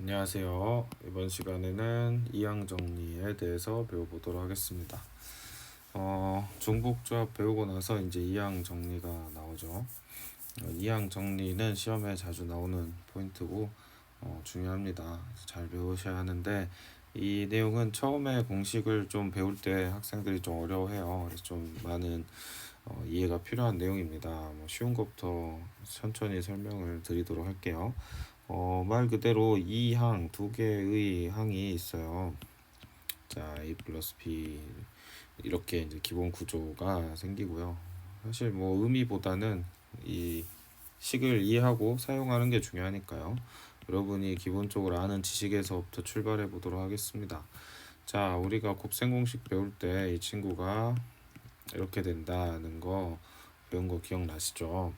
안녕하세요. 이번 시간에는 이항 정리에 대해서 배워보도록 하겠습니다. 중복조합 배우고 나서 이제 이항 정리가 나오죠. 이항 정리는 시험에 자주 나오는 포인트고 중요합니다. 잘 배우셔야 하는데 이 내용은 처음에 공식을 좀 배울 때 학생들이 좀 어려워해요. 그래서 좀 많은 이해가 필요한 내용입니다. 쉬운 것부터 천천히 설명을 드리도록 할게요. 말 그대로 이 항, 두 개의 항이 있어요. 자, A 플러스 B 이렇게 이제 기본 구조가 생기고요. 사실 의미보다는 이 식을 이해하고 사용하는 게 중요하니까요. 여러분이 기본적으로 아는 지식에서부터 출발해 보도록 하겠습니다. 자, 우리가 곱셈 공식 배울 때 이 친구가 이렇게 된다는 거 배운 거 기억나시죠?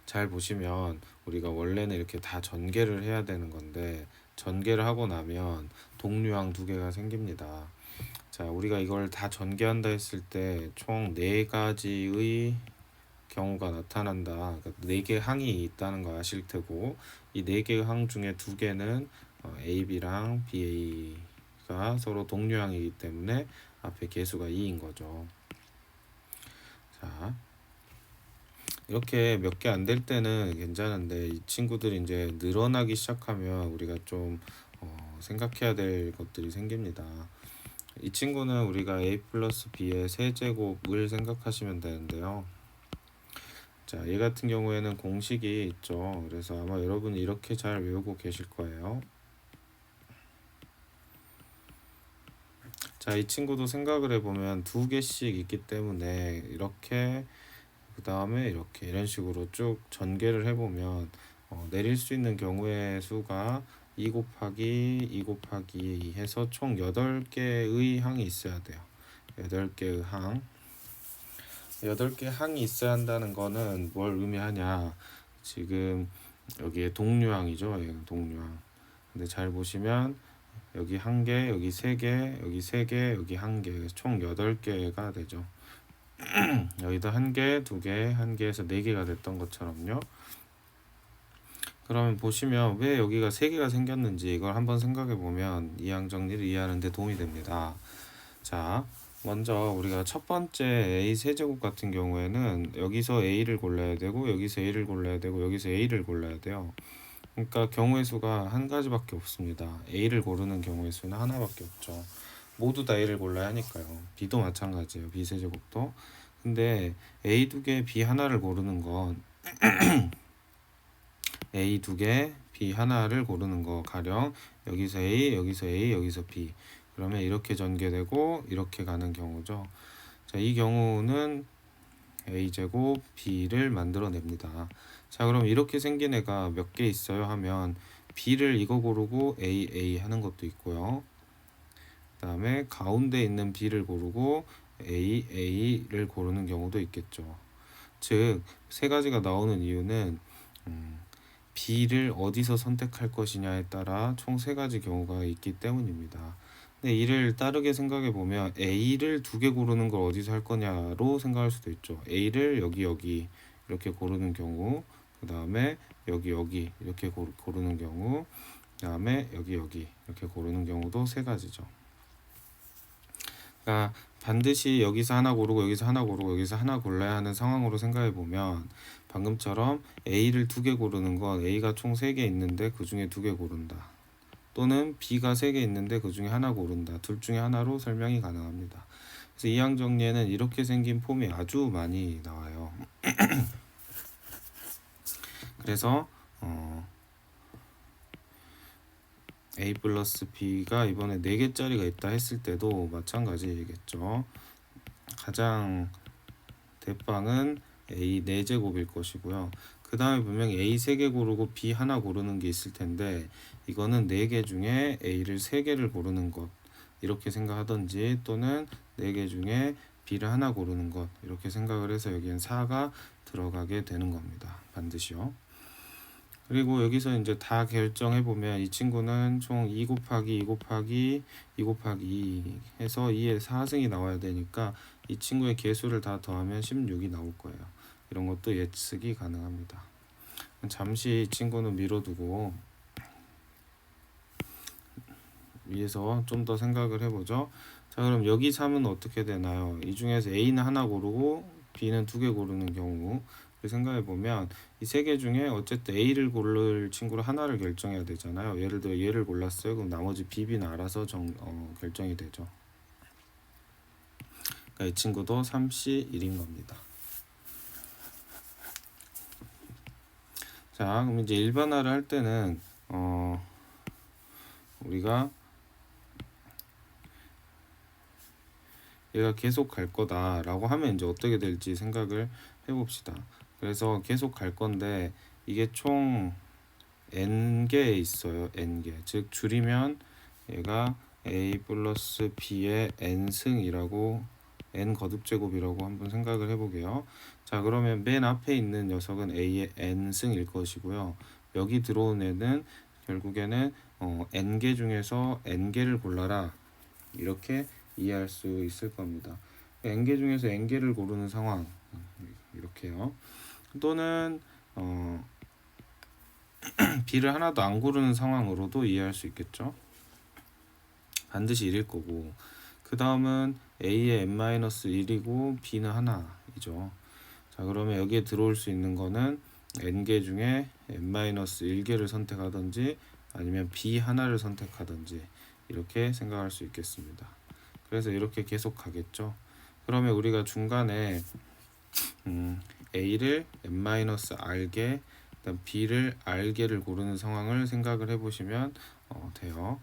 잘 보시면 우리가 원래는 이렇게 다 전개를 해야 되는 건데 전개를 하고 나면 동류항 두 개가 생깁니다. 자, 우리가 이걸 다 전개한다 했을 때 총 네 가지의 경우가 나타난다. 그러니까 네 개 항이 있다는 거 아실 테고 이 네 개의 항 중에 두 개는 AB랑 BA가 서로 동류항이기 때문에 앞에 개수가 2인 거죠. 자, 이렇게 몇 개 안 될 때는 괜찮은데 이 친구들이 이제 늘어나기 시작하면 우리가 좀 생각해야 될 것들이 생깁니다. 이 친구는 우리가 a 플러스 b의 세제곱을 생각하시면 되는데요. 자, 얘 같은 경우에는 공식이 있죠. 그래서 아마 여러분이 이렇게 잘 외우고 계실 거예요. 자, 이 친구도 생각을 해보면 두 개씩 있기 때문에 이렇게 그 다음에 이렇게 이런 식으로 쭉 전개를 해보면 내릴 수 있는 경우의 수가 2 곱하기 2 곱하기 2 해서 총 8개의 항이 있어야 돼요. 8개의 항. 8개 항이 있어야 한다는 거는 뭘 의미하냐. 지금 여기에 동류항이죠. 동류항. 근데 잘 보시면 여기 한 개, 여기 세 개, 여기 세 개, 여기 한 개, 총 8개가 되죠. 여기다 한 개, 두 개, 한 개에서 네 개가 됐던 것처럼요. 그러면 보시면 왜 여기가 세 개가 생겼는지 이걸 한번 생각해 보면 이항 정리를 이해하는 데 도움이 됩니다. 자, 먼저 우리가 첫 번째 A 세제곱 같은 경우에는 여기서 A를 골라야 되고 여기서 A를 골라야 되고 여기서 A를 골라야 돼요. 그러니까 경우의 수가 한 가지밖에 없습니다. A를 고르는 경우의 수는 하나밖에 없죠. 모두 다 A를 골라야 하니까요. B도 마찬가지예요. B 세제곱도. 근데 A 두 개, B 하나를 고르는 건 A 두 개, B 하나를 고르는 거 가령 여기서 A, 여기서 A, 여기서 B. 그러면 이렇게 전개되고 이렇게 가는 경우죠. 자, 이 경우는 A제곱 B를 만들어냅니다. 자, 그럼 이렇게 생긴 애가 몇 개 있어요 하면 B를 이거 고르고 A 하는 것도 있고요. 그 다음에 가운데 있는 B를 고르고 A를 고르는 경우도 있겠죠. 즉, 세 가지가 나오는 이유는 B를 어디서 선택할 것이냐에 따라 총 세 가지 경우가 있기 때문입니다. 근데 이를 다르게 생각해 보면 A를 두 개 고르는 걸 어디서 할 거냐로 생각할 수도 있죠. A를 여기 이렇게 고르는 경우, 그 다음에 여기 이렇게 고르는 경우, 그 다음에 여기 이렇게 고르는 경우도 세 가지죠. 그러니까 반드시 여기서 하나 고르고 여기서 하나 고르고 여기서 하나 골라야 하는 상황으로 생각해 보면 방금처럼 A를 두 개 고르는 건 A가 총 3개 있는데 그 중에 두 개 고른다. 또는 B가 3개 있는데 그 중에 하나 고른다. 둘 중에 하나로 설명이 가능합니다. 그래서 이항 정리에는 이렇게 생긴 폼이 아주 많이 나와요. 그래서 A 플러스 B가 이번에 4개짜리가 있다 했을 때도 마찬가지겠죠. 가장 대빵은 A 4제곱일 것이고요. 그 다음에 분명히 A 3개 고르고 B 하나 고르는 게 있을 텐데 이거는 4개 중에 A를 3개를 고르는 것 이렇게 생각하던지 또는 4개 중에 B를 하나 고르는 것 이렇게 생각을 해서 여기엔 4가 들어가게 되는 겁니다. 반드시요. 그리고 여기서 이제 다 결정해 보면 이 친구는 총 2 곱하기 2 곱하기 2 곱하기 2 해서 2의 4승이 나와야 되니까 이 친구의 개수를 다 더하면 16이 나올 거예요. 이런 것도 예측이 가능합니다. 잠시 이 친구는 미뤄두고 위해서 좀 더 생각을 해보죠. 자, 그럼 여기 3은 어떻게 되나요? 이 중에서 A는 하나 고르고 B는 2개 고르는 경우 생각해 보면 이 세 개 중에 어쨌든 A를 고를 친구를 하나를 결정해야 되잖아요. 예를 들어 얘를 골랐어요. 그럼 나머지 B, B는 알아서 결정이 되죠. 그러니까 이 친구도 3C1인 겁니다. 자, 그럼 이제 일반화를 할 때는 우리가 얘가 계속 갈 거다라고 하면 이제 어떻게 될지 생각을 해봅시다. 그래서 계속 갈 건데 이게 총 n개 있어요. n개. 즉 줄이면 얘가 a 플러스 b의 n승이라고 n 거듭제곱이라고 한번 생각을 해보게요. 자, 그러면 맨 앞에 있는 녀석은 a의 n승일 것이고요. 여기 들어온 애는 결국에는 n개 중에서 n개를 골라라 이렇게 이해할 수 있을 겁니다. n개 중에서 n개를 고르는 상황 이렇게요. 또는 b를 하나도 안 고르는 상황으로도 이해할 수 있겠죠. 반드시 1일 거고 그 다음은 a의 n-1이고 b는 하나이죠. 자, 그러면 여기에 들어올 수 있는 거는 n개 중에 n-1개를 선택하든지 아니면 b 하나를 선택하든지 이렇게 생각할 수 있겠습니다. 그래서 이렇게 계속 가겠죠. 그러면 우리가 중간에 a를 n-r개 그다음 b를 r개를 고르는 상황을 생각을 해보시면 돼요.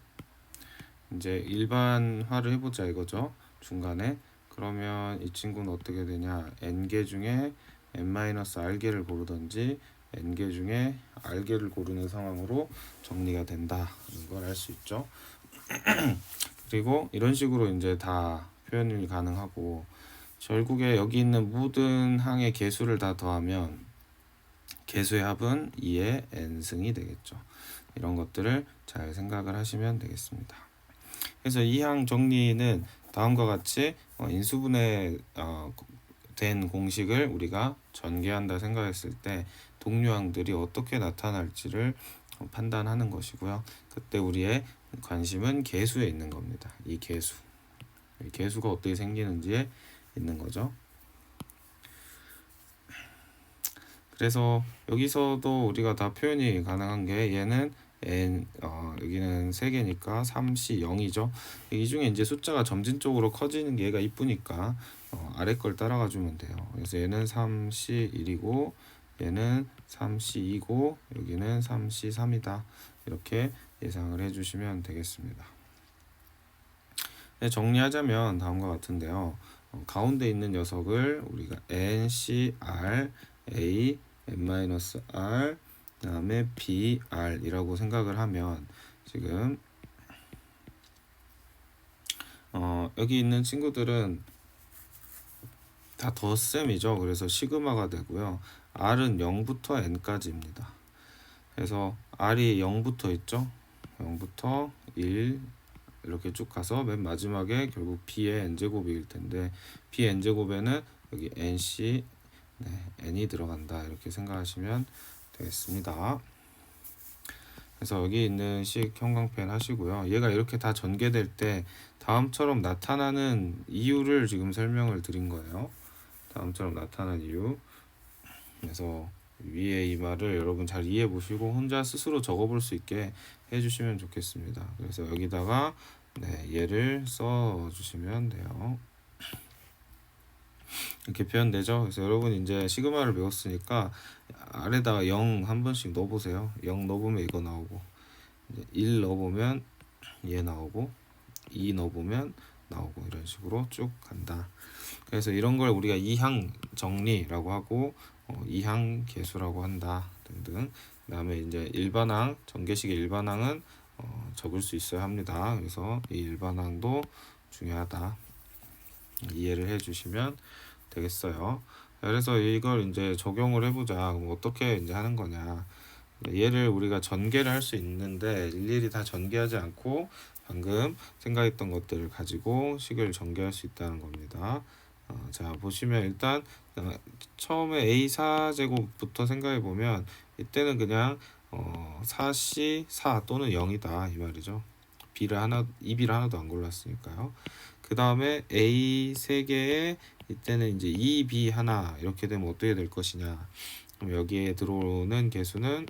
이제 일반화를 해보자 이거죠. 중간에 그러면 이 친구는 어떻게 되냐, n개 중에 n-r개를 고르든지 n개 중에 r개를 고르는 상황으로 정리가 된다는 걸 알 수 있죠. 그리고 이런 식으로 이제 다 표현이 가능하고 결국에 여기 있는 모든 항의 개수를 다 더하면 개수의 합은 2의 n승이 되겠죠. 이런 것들을 잘 생각을 하시면 되겠습니다. 그래서 이 항 정리는 다음과 같이 인수분해 된 공식을 우리가 전개한다 생각했을 때 동류항들이 어떻게 나타날지를 판단하는 것이고요. 그때 우리의 관심은 개수에 있는 겁니다. 이 개수가 어떻게 생기는지에 있는 거죠. 그래서 여기서도 우리가 다 표현이 가능한 게 얘는 여기는 3개니까 3C 0이죠. 이 중에 이제 숫자가 점진적으로 커지는 게 얘가 이쁘니까 아래 걸 따라가 주면 돼요. 그래서 얘는 3C 1이고 얘는 3C 2고 여기는 3C 3이다. 이렇게 예상을 해주시면 되겠습니다. 네, 정리하자면 다음과 같은데요. 가운데 있는 녀석을 우리가 NCR, A, n-r, 그 다음에 BR이라고 생각을 하면 지금 여기 있는 친구들은 다 덧셈이죠. 그래서 시그마가 되고요. R은 0부터 N까지입니다. 그래서 R이 0부터 있죠. 0부터 1 이렇게 쭉 가서 맨 마지막에 결국 B의 N제곱일 텐데 B N제곱에는 여기 NC n이 들어간다 이렇게 생각하시면 되겠습니다. 그래서 여기 있는 식 형광펜 하시고요. 얘가 이렇게 다 전개될 때 다음처럼 나타나는 이유를 지금 설명을 드린 거예요. 다음처럼 나타나는 이유. 그래서 위에 이 말을 여러분 잘 이해해 보시고 혼자 스스로 적어볼 수 있게 해주시면 좋겠습니다. 그래서 여기다가 얘를 써 주시면 돼요. 이렇게 표현되죠. 그래서 여러분 이제 시그마를 배웠으니까 아래다가 0 한 번씩 넣어보세요. 0 넣어보면 이거 나오고 1 넣어보면 얘 나오고 2 넣어보면 나오고 이런 식으로 쭉 간다. 그래서 이런 걸 우리가 이항 정리라고 하고 이항 계수라고 한다 등등. 그 다음에 이제 일반항, 전개식의 일반항은 적을 수 있어야 합니다. 그래서 이 일반항도 중요하다. 이해를 해주시면 되겠어요. 그래서 이걸 이제 적용을 해보자. 그럼 어떻게 이제 하는 거냐? 얘를 우리가 전개를 할 수 있는데 일일이 다 전개하지 않고 방금 생각했던 것들을 가지고 식을 전개할 수 있다는 겁니다. 자, 보시면 일단 처음에 A4제곱부터 생각해 보면 이때는 그냥 4C 4 또는 0이다 이 말이죠. 이 B를 하나도 안 골랐으니까요. 그 다음에 A 3개에 이때는 이제 2B 하나 이렇게 되면 어떻게 될 것이냐. 그럼 여기에 들어오는 개수는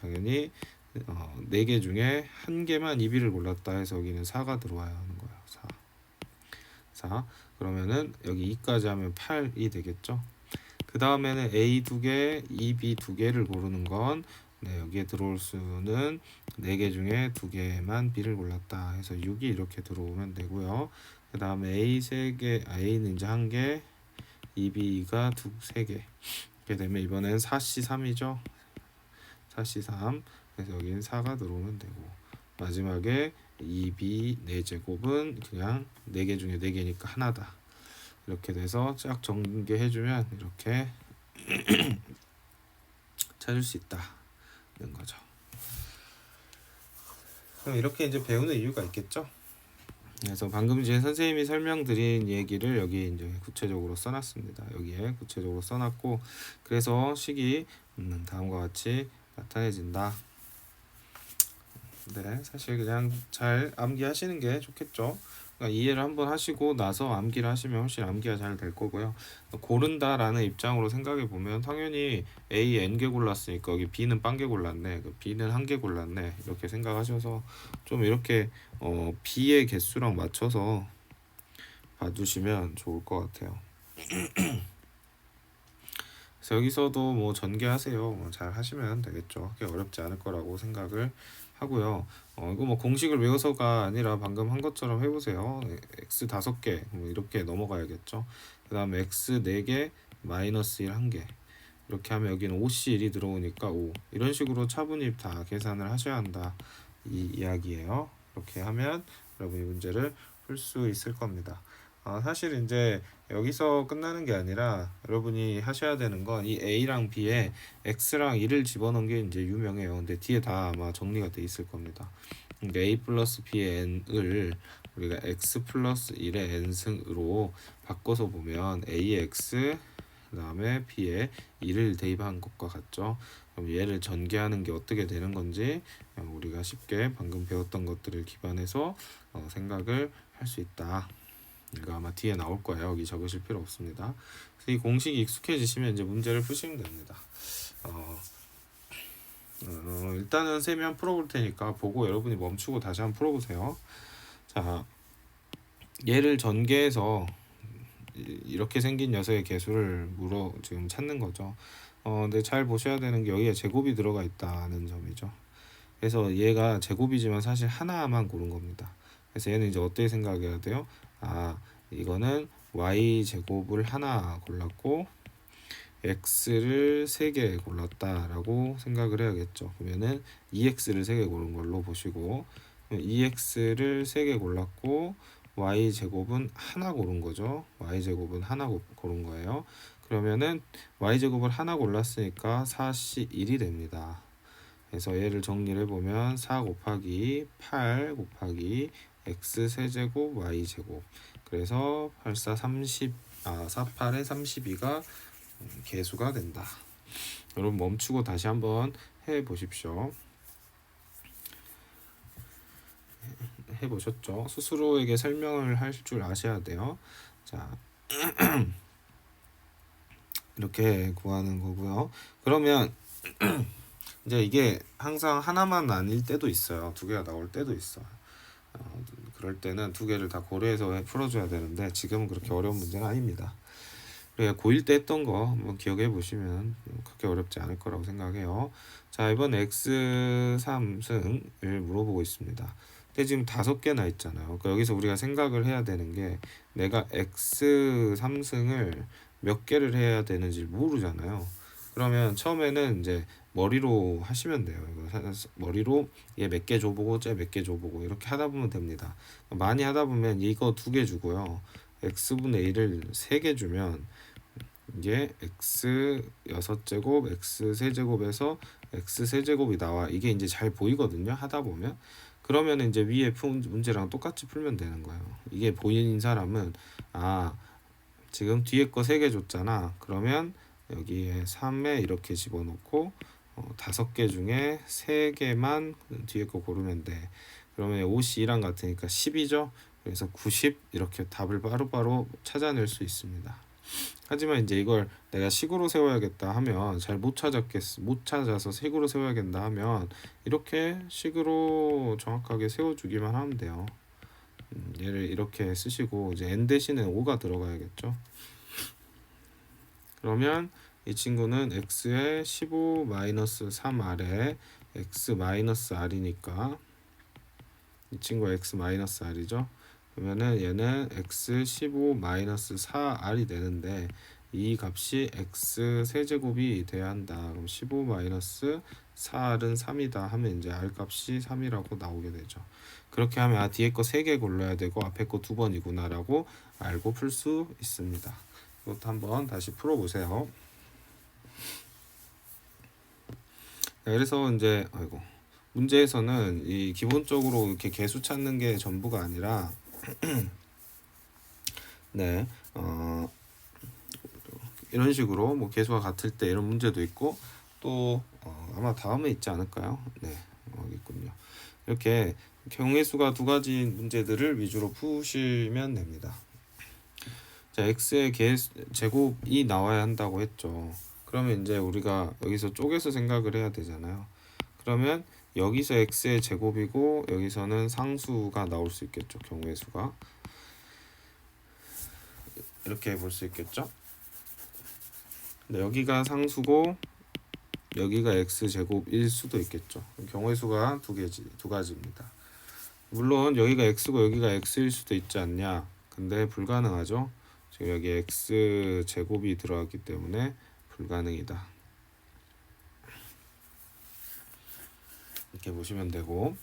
당연히 4개 중에 1개만 2B를 골랐다 해서 여기는 4가 들어와야 하는 거예요. 4. 그러면은 여기 2까지 하면 8이 되겠죠. 그 다음에는 A 2개, 2B 2개를 고르는 건 여기에 들어올 수는 4개 중에 2개만 B를 골랐다 해서 6이 이렇게 들어오면 되고요. 그 다음에 A 3개, A는 이제 1개, 2B가 3개 이렇게 되면 이번엔 4C 3이죠. 4C 3 그래서 여기는 4가 들어오면 되고, 마지막에 2B 4제곱은 그냥 4개 중에 4개니까 하나다 이렇게 돼서 쫙 전개해주면 이렇게 찾을 수 있다는 거죠. 그럼 이렇게 이제 배우는 이유가 있겠죠. 그래서 방금 전에 선생님이 설명드린 얘기를 여기 이제 구체적으로 써놨습니다. 여기에 구체적으로 써놨고, 그래서 식이 다음과 같이 나타내진다. 네, 사실 그냥 잘 암기하시는 게 좋겠죠. 그러니까 이해를 한번 하시고 나서 암기를 하시면 훨씬 암기가 잘 될 거고요. 고른다라는 입장으로 생각해 보면 당연히 A n개 골랐으니까 여기 B는 빵개 골랐네, B는 1개 골랐네 이렇게 생각하셔서 좀 이렇게 B의 개수랑 맞춰서 봐두시면 좋을 것 같아요. 그래서 여기서도 뭐 전개하세요. 잘 하시면 되겠죠. 그게 어렵지 않을 거라고 생각을 하고요. 이거 뭐 공식을 외워서가 아니라 방금 한 것처럼 해보세요. x 5개 이렇게 넘어가야겠죠. 그 다음에 x 4개 마이너스 1 1개 이렇게 하면 여기는 5C1이 들어오니까 5 이런 식으로 차분히 다 계산을 하셔야 한다 이 이야기예요. 이렇게 하면 여러분이 문제를 풀 수 있을 겁니다. 사실 이제 여기서 끝나는 게 아니라 여러분이 하셔야 되는 건 이 A랑 B에 X랑 1을 집어넣은 게 이제 유명해요. 근데 뒤에 다 아마 정리가 돼 있을 겁니다. 그러니까 A 플러스 B의 N을 우리가 X 플러스 1의 N승으로 바꿔서 보면 AX 그 다음에 B에 1을 대입한 것과 같죠. 그럼 얘를 전개하는 게 어떻게 되는 건지 우리가 쉽게 방금 배웠던 것들을 기반해서 생각을 할 수 있다. 이거 아마 뒤에 나올 거예요. 여기 적으실 필요 없습니다. 그래서 이 공식이 익숙해지시면 이제 문제를 푸시면 됩니다. 일단은 세면 풀어볼 테니까 보고 여러분이 멈추고 다시 한번 풀어보세요. 자, 얘를 전개해서 이렇게 생긴 녀석의 개수를 지금 찾는 거죠. 근데 잘 보셔야 되는 게 여기에 제곱이 들어가 있다는 점이죠. 그래서 얘가 제곱이지만 사실 하나만 고른 겁니다. 그래서 얘는 이제 어떻게 생각해야 돼요? 이거는 y 제곱을 하나 골랐고 x를 3개 골랐다라고 생각을 해야겠죠. 그러면은 2x를 3개 고른 걸로 보시고 2x를 3개 골랐고 y 제곱은 하나 고른 거죠. y 제곱은 하나 고른 거예요. 그러면은 y 제곱을 하나 골랐으니까 4c1이 됩니다. 그래서 얘를 정리를 해보면 4 곱하기 8 곱하기 x 세제곱 y 제곱 그래서 84 30 48에 32가 개수가 된다. 여러분 멈추고 다시 한번 해보십시오. 해보셨죠? 스스로에게 설명을 할 줄 아셔야 돼요. 자 이렇게 구하는 거고요. 그러면 이제 이게 항상 하나만 아닐 때도 있어요. 2개가 나올 때도 있어요. 그럴 때는 2개를 다 고려해서 풀어줘야 되는데 지금은 그렇게 어려운 문제는 아닙니다. 고1 때 했던 거 한번 기억해 보시면 그렇게 어렵지 않을 거라고 생각해요. 자, 이번 x3승을 물어보고 있습니다. 근데 지금 5개나 있잖아요. 그러니까 여기서 우리가 생각을 해야 되는 게 내가 x3승을 몇 개를 해야 되는지 모르잖아요. 그러면 처음에는 이제 머리로 하시면 돼요. 이거 머리로 얘 몇 개 줘보고 쟤 몇 개 줘보고 이렇게 하다 보면 됩니다. 많이 하다 보면 이거 2개 주고요. x분의 1을 3개 주면 이게 x 6제곱 x 세제곱에서 x 세제곱이 나와. 이게 이제 잘 보이거든요. 하다 보면. 그러면 이제 위에 문제랑 똑같이 풀면 되는 거예요. 이게 보이는 사람은 지금 뒤에 거 3개 줬잖아. 그러면 여기에 3에 이렇게 집어넣고 5개 중에 3개만 뒤에 거 고르면 돼. 그러면 5C2랑 같으니까 10이죠. 그래서 90 이렇게 답을 바로바로 찾아낼 수 있습니다. 하지만 이제 이걸 내가 식으로 세워야겠다 하면 잘 못 찾아서 식으로 세워야겠다 하면 이렇게 식으로 정확하게 세워주기만 하면 돼요. 얘를 이렇게 쓰시고 이제 n 대신에 5가 들어가야겠죠. 그러면 이 친구는 x의 15-3r에 x-r이니까 이 친구가 x-r이죠. 그러면은 얘는 x 15-4r이 되는데 이 값이 x 세제곱이 돼야 한다. 그럼 15-4r은 3이다 하면 이제 r 값이 3이라고 나오게 되죠. 그렇게 하면 아 뒤에 거 3개 골라야 되고 앞에 거 2번이구나 라고 알고 풀 수 있습니다. 이것도 한번 다시 풀어보세요. 그래서 이제 문제에서는 이 기본적으로 이렇게 개수 찾는 게 전부가 아니라 네, 이런 식으로 뭐 개수가 같을 때 이런 문제도 있고 또 아마 다음에 있지 않을까요? 네, 여기 있군요. 이렇게 경우의 수가 두 가지 문제들을 위주로 푸시면 됩니다. 자, x의 제곱이 나와야 한다고 했죠. 그러면 이제 우리가 여기서 쪼개서 생각을 해야 되잖아요. 그러면 여기서 x의 제곱이고 여기서는 상수가 나올 수 있겠죠. 경우의 수가 이렇게 볼 수 있겠죠. 근데 여기가 상수고 여기가 x 제곱일 수도 있겠죠. 경우의 수가 두 가지입니다. 물론 여기가 x고 여기가 x일 수도 있지 않냐. 근데 불가능하죠. 지금 여기 x 제곱이 들어갔기 때문에 불가능이다. 이렇게 보시면 되고,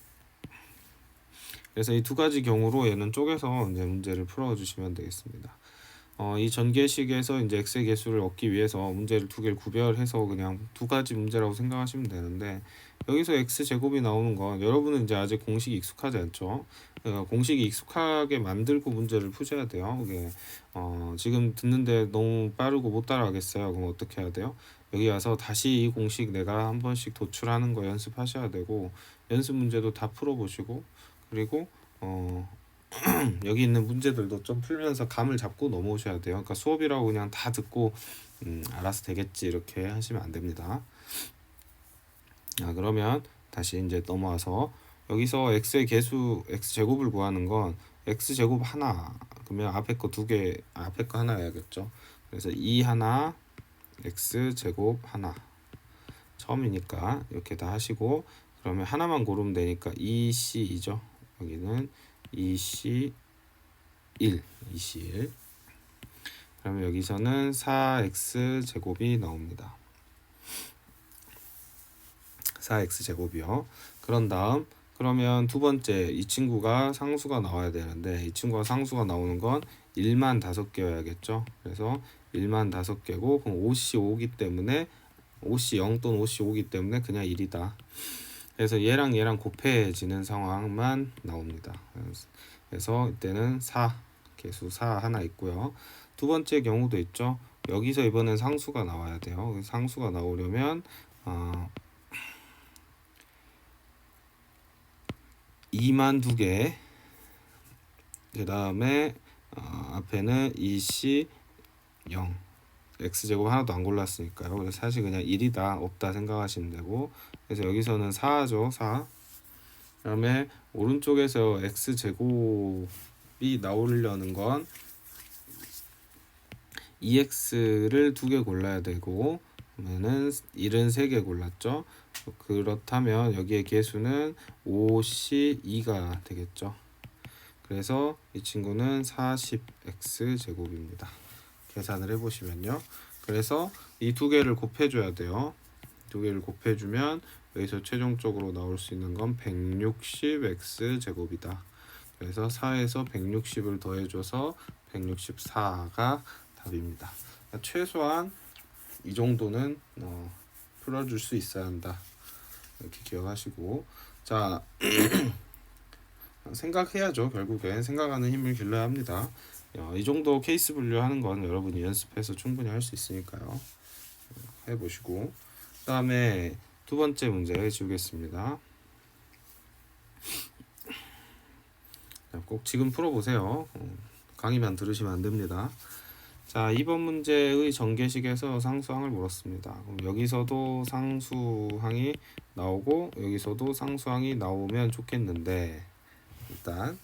그래서 이 두 가지 경우로 얘는 쪼개서 이제 문제를 풀어주시면 되겠습니다. 이 전개식에서 이제 x의 개수를 얻기 위해서 문제를 두 개를 구별해서 그냥 두 가지 문제라고 생각하시면 되는데 여기서 x 제곱이 나오는 건 여러분은 이제 아직 공식이 익숙하지 않죠. 그러니까 공식이 익숙하게 만들고 문제를 푸셔야 돼요. 그게 지금 듣는데 너무 빠르고 못 따라가겠어요. 그럼 어떻게 해야 돼요? 여기 와서 다시 이 공식 내가 한 번씩 도출하는 거 연습하셔야 되고 연습 문제도 다 풀어보시고 그리고 여기 있는 문제들도 좀 풀면서 감을 잡고 넘어오셔야 돼요. 그러니까 수업이라고 그냥 다 듣고 알아서 되겠지 이렇게 하시면 안 됩니다. 그러면 다시 이제 넘어와서 여기서 x의 개수 x 제곱을 구하는 건 x 제곱 하나 그러면 앞에 거 두 개 앞에 거 하나 해야겠죠. 그래서 2 하나 x 제곱 하나 처음이니까 이렇게 다 하시고 그러면 하나만 고르면 되니까 2c이죠. 여기는 2c 2c1 그러면 여기서는 4x 제곱이 나옵니다. 4x 제곱이요. 그런 다음 그러면 두 번째 이 친구가 상수가 나와야 되는데 이 친구가 상수가 나오는 건 1만 5개여야겠죠. 그래서 1만 5개고 그럼 5c 5기 때문에 5c 0 또는 5c 5기 때문에 그냥 1이다. 그래서 얘랑 곱해지는 상황만 나옵니다. 그래서 이때는 4 개수 4 하나 있고요. 두 번째 경우도 있죠. 여기서 이번엔 상수가 나와야 돼요. 상수가 나오려면 2만 2개 그 다음에 앞에는 2c 0 x제곱 하나도 안 골랐으니까요. 그래서 사실 그냥 1이다 없다 생각하시면 되고 그래서 여기서는 4죠. 4 그 다음에 오른쪽에서 x제곱이 나오려는 건 2x를 2개 골라야 되고 그러면은 1은 3개 골랐죠. 그렇다면 여기에 개수는 5c2가 되겠죠. 그래서 이 친구는 40x 제곱입니다. 계산을 해보시면요. 그래서 이 두 개를 곱해줘야 돼요. 두 개를 곱해주면 여기서 최종적으로 나올 수 있는 건 160x 제곱이다. 그래서 4에서 160을 더해줘서 164가 답입니다. 그러니까 최소한 이 정도는 풀어줄 수 있어야 한다. 이렇게 기억하시고 자 생각해야죠. 결국엔 생각하는 힘을 길러야 합니다. 이 정도 케이스 분류하는 건 여러분이 연습해서 충분히 할 수 있으니까요. 해보시고 그 다음에 두 번째 문제 지우겠습니다. 꼭 지금 풀어보세요. 강의만 들으시면 안 됩니다. 자, 2번 문제의 전개식에서 상수항을 물었습니다. 그럼 여기서도 상수항이 나오고 여기서도 상수항이 나오면 좋겠는데 일단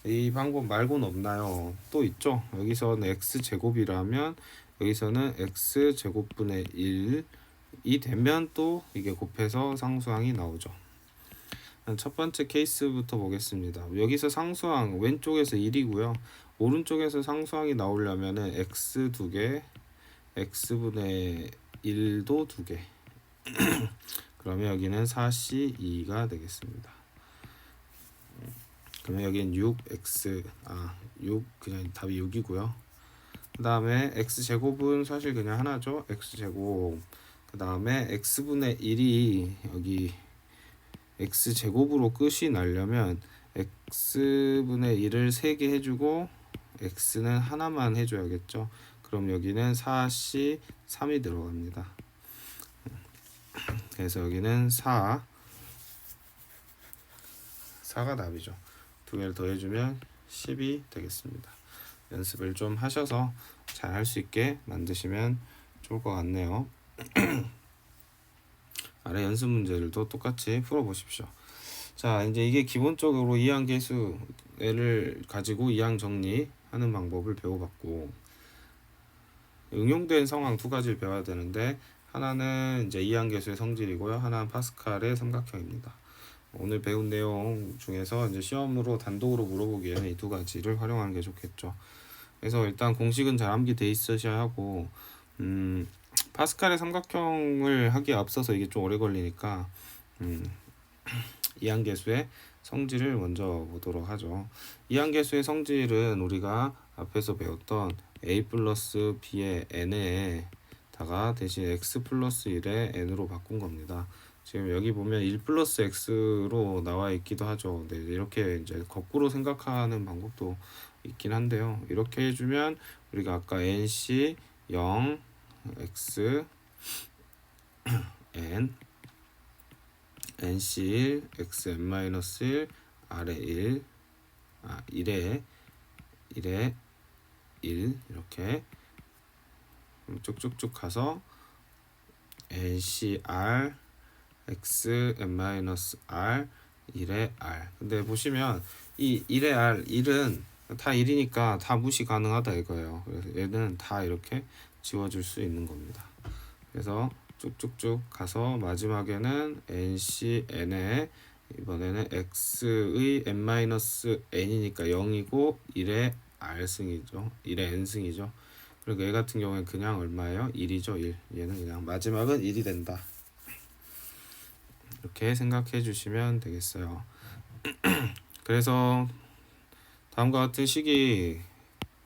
이 방법 말고는 없나요? 또 있죠. 여기서는 x제곱이라면 여기서는 x제곱분의 1이 되면 또 이게 곱해서 상수항이 나오죠. 첫 번째 케이스부터 보겠습니다. 여기서 상수항 왼쪽에서 1이고요. 오른쪽에서 상수항이 나오려면은 x 2개, x분의 1도 2개. 그러면 여기는 4c2가 되겠습니다. 그러면 여기는 6x 6 그냥 답이 6이고요. 그 다음에 x제곱은 사실 그냥 하나죠. x제곱. 그 다음에 x분의 1이 여기 x제곱으로 끝이 나려면 x분의 1을 3개 해주고 x는 하나만 해줘야겠죠. 그럼 여기는 4c 3이 들어갑니다. 그래서 여기는 4가 답이죠. 2개를 더해주면 10이 되겠습니다. 연습을 좀 하셔서 잘 할 수 있게 만드시면 좋을 것 같네요. 아래 연습 문제들도 똑같이 풀어보십시오. 자, 이제 이게 기본적으로 이항계수를 가지고 이항 정리하는 방법을 배워봤고 응용된 상황 두 가지를 배워야 되는데 하나는 이제 이항계수의 성질이고요. 하나는 파스칼의 삼각형입니다. 오늘 배운 내용 중에서 이제 시험으로 단독으로 물어보기에는 이 두 가지를 활용하는 게 좋겠죠. 그래서 일단 공식은 잘 암기돼 있으셔야 하고 파스칼의 삼각형을 하기에 앞서서 이게 좀 오래 걸리니까 이항계수의 성질을 먼저 보도록 하죠. 이항계수의 성질은 우리가 앞에서 배웠던 a 플러스 b의 n에다가 대신 x 플러스 1의 n으로 바꾼 겁니다. 지금 여기 보면 1 플러스 x로 나와 있기도 하죠. 네, 이렇게 이제 거꾸로 생각하는 방법도 있긴 한데요. 이렇게 해주면 우리가 아까 nc 0 x n nc1 xn-1 r의 1에 1에 1 이렇게 쭉쭉쭉 가서 ncr xn-r 1의 r. 근데 보시면 이 1의 r 1은 다 1이니까 다 무시 가능하다 이거예요. 그래서 얘는 다 이렇게 지워줄 수 있는 겁니다. 그래서 쭉쭉쭉 가서 마지막에는 ncn에 이번에는 x의 n-n이니까 0이고 1의 r승이죠. 1의 n승이죠. 그리고 얘 같은 경우에는 그냥 얼마예요? 1이죠. 1. 얘는 그냥 마지막은 1이 된다. 이렇게 생각해 주시면 되겠어요. 그래서 다음과 같은 식이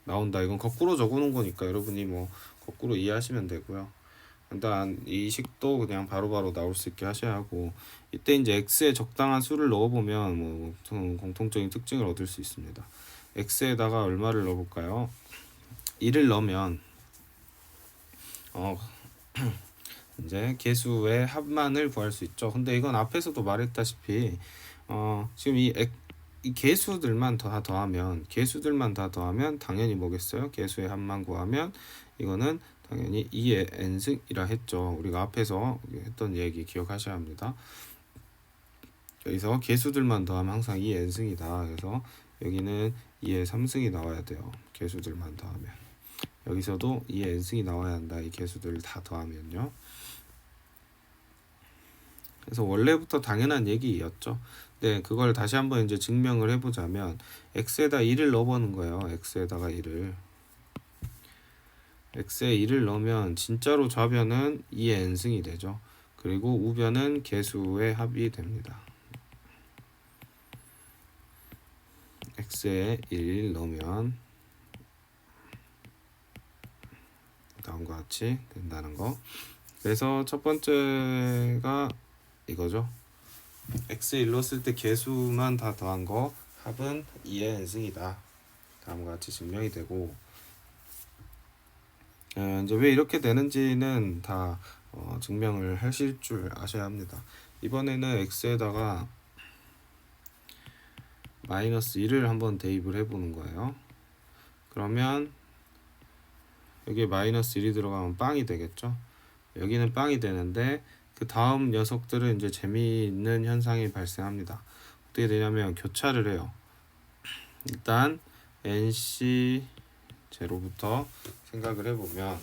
나온다. 이건 거꾸로 적어놓은 거니까 여러분이 뭐 거꾸로 이해하시면 되고요. 일단 이 식도 그냥 바로바로 나올 수 있게 하셔야 하고 이때 이제 x에 적당한 수를 넣어보면 뭐 공통적인 특징을 얻을 수 있습니다. x에다가 얼마를 넣어볼까요? 1을 넣으면 이제 개수의 합만을 구할 수 있죠. 근데 이건 앞에서도 말했다시피 지금 이 개수들만 다 더하면 당연히 뭐겠어요? 개수의 합만 구하면 이거는 당연히 2의 n승이라 했죠. 우리가 앞에서 했던 얘기 기억하셔야 합니다. 여기서 개수들만 더하면 항상 2의 n승이다. 그래서 여기는 2의 3승이 나와야 돼요. 개수들만 더하면. 여기서도 2의 n승이 나와야 한다. 이 개수들을 다 더하면요. 그래서 원래부터 당연한 얘기였죠. 네, 그걸 다시 한번 이제 증명을 해보자면 x에다 1을 넣어보는 거예요. x에다가 1을. x에 1을 넣으면 진짜로 좌변은 2의 n승이 되죠. 그리고 우변은 개수의 합이 됩니다. x에 1 넣으면 다음과 같이 된다는 거. 그래서 첫 번째가 이거죠. x에 1 넣었을 때 개수만 다 더한 거 합은 2의 n승이다. 다음과 같이 증명이 되고 이제 왜 이렇게 되는지는 다 증명을 하실 줄 아셔야 합니다. 이번에는 x에다가 마이너스 1을 한번 대입을 해보는 거예요. 그러면 여기에 마이너스 1이 들어가면 빵이 되겠죠. 여기는 빵이 되는데 그 다음 녀석들은 이제 재미있는 현상이 발생합니다. 어떻게 되냐면 교차를 해요. 일단 NC 제로부터 생각을 해보면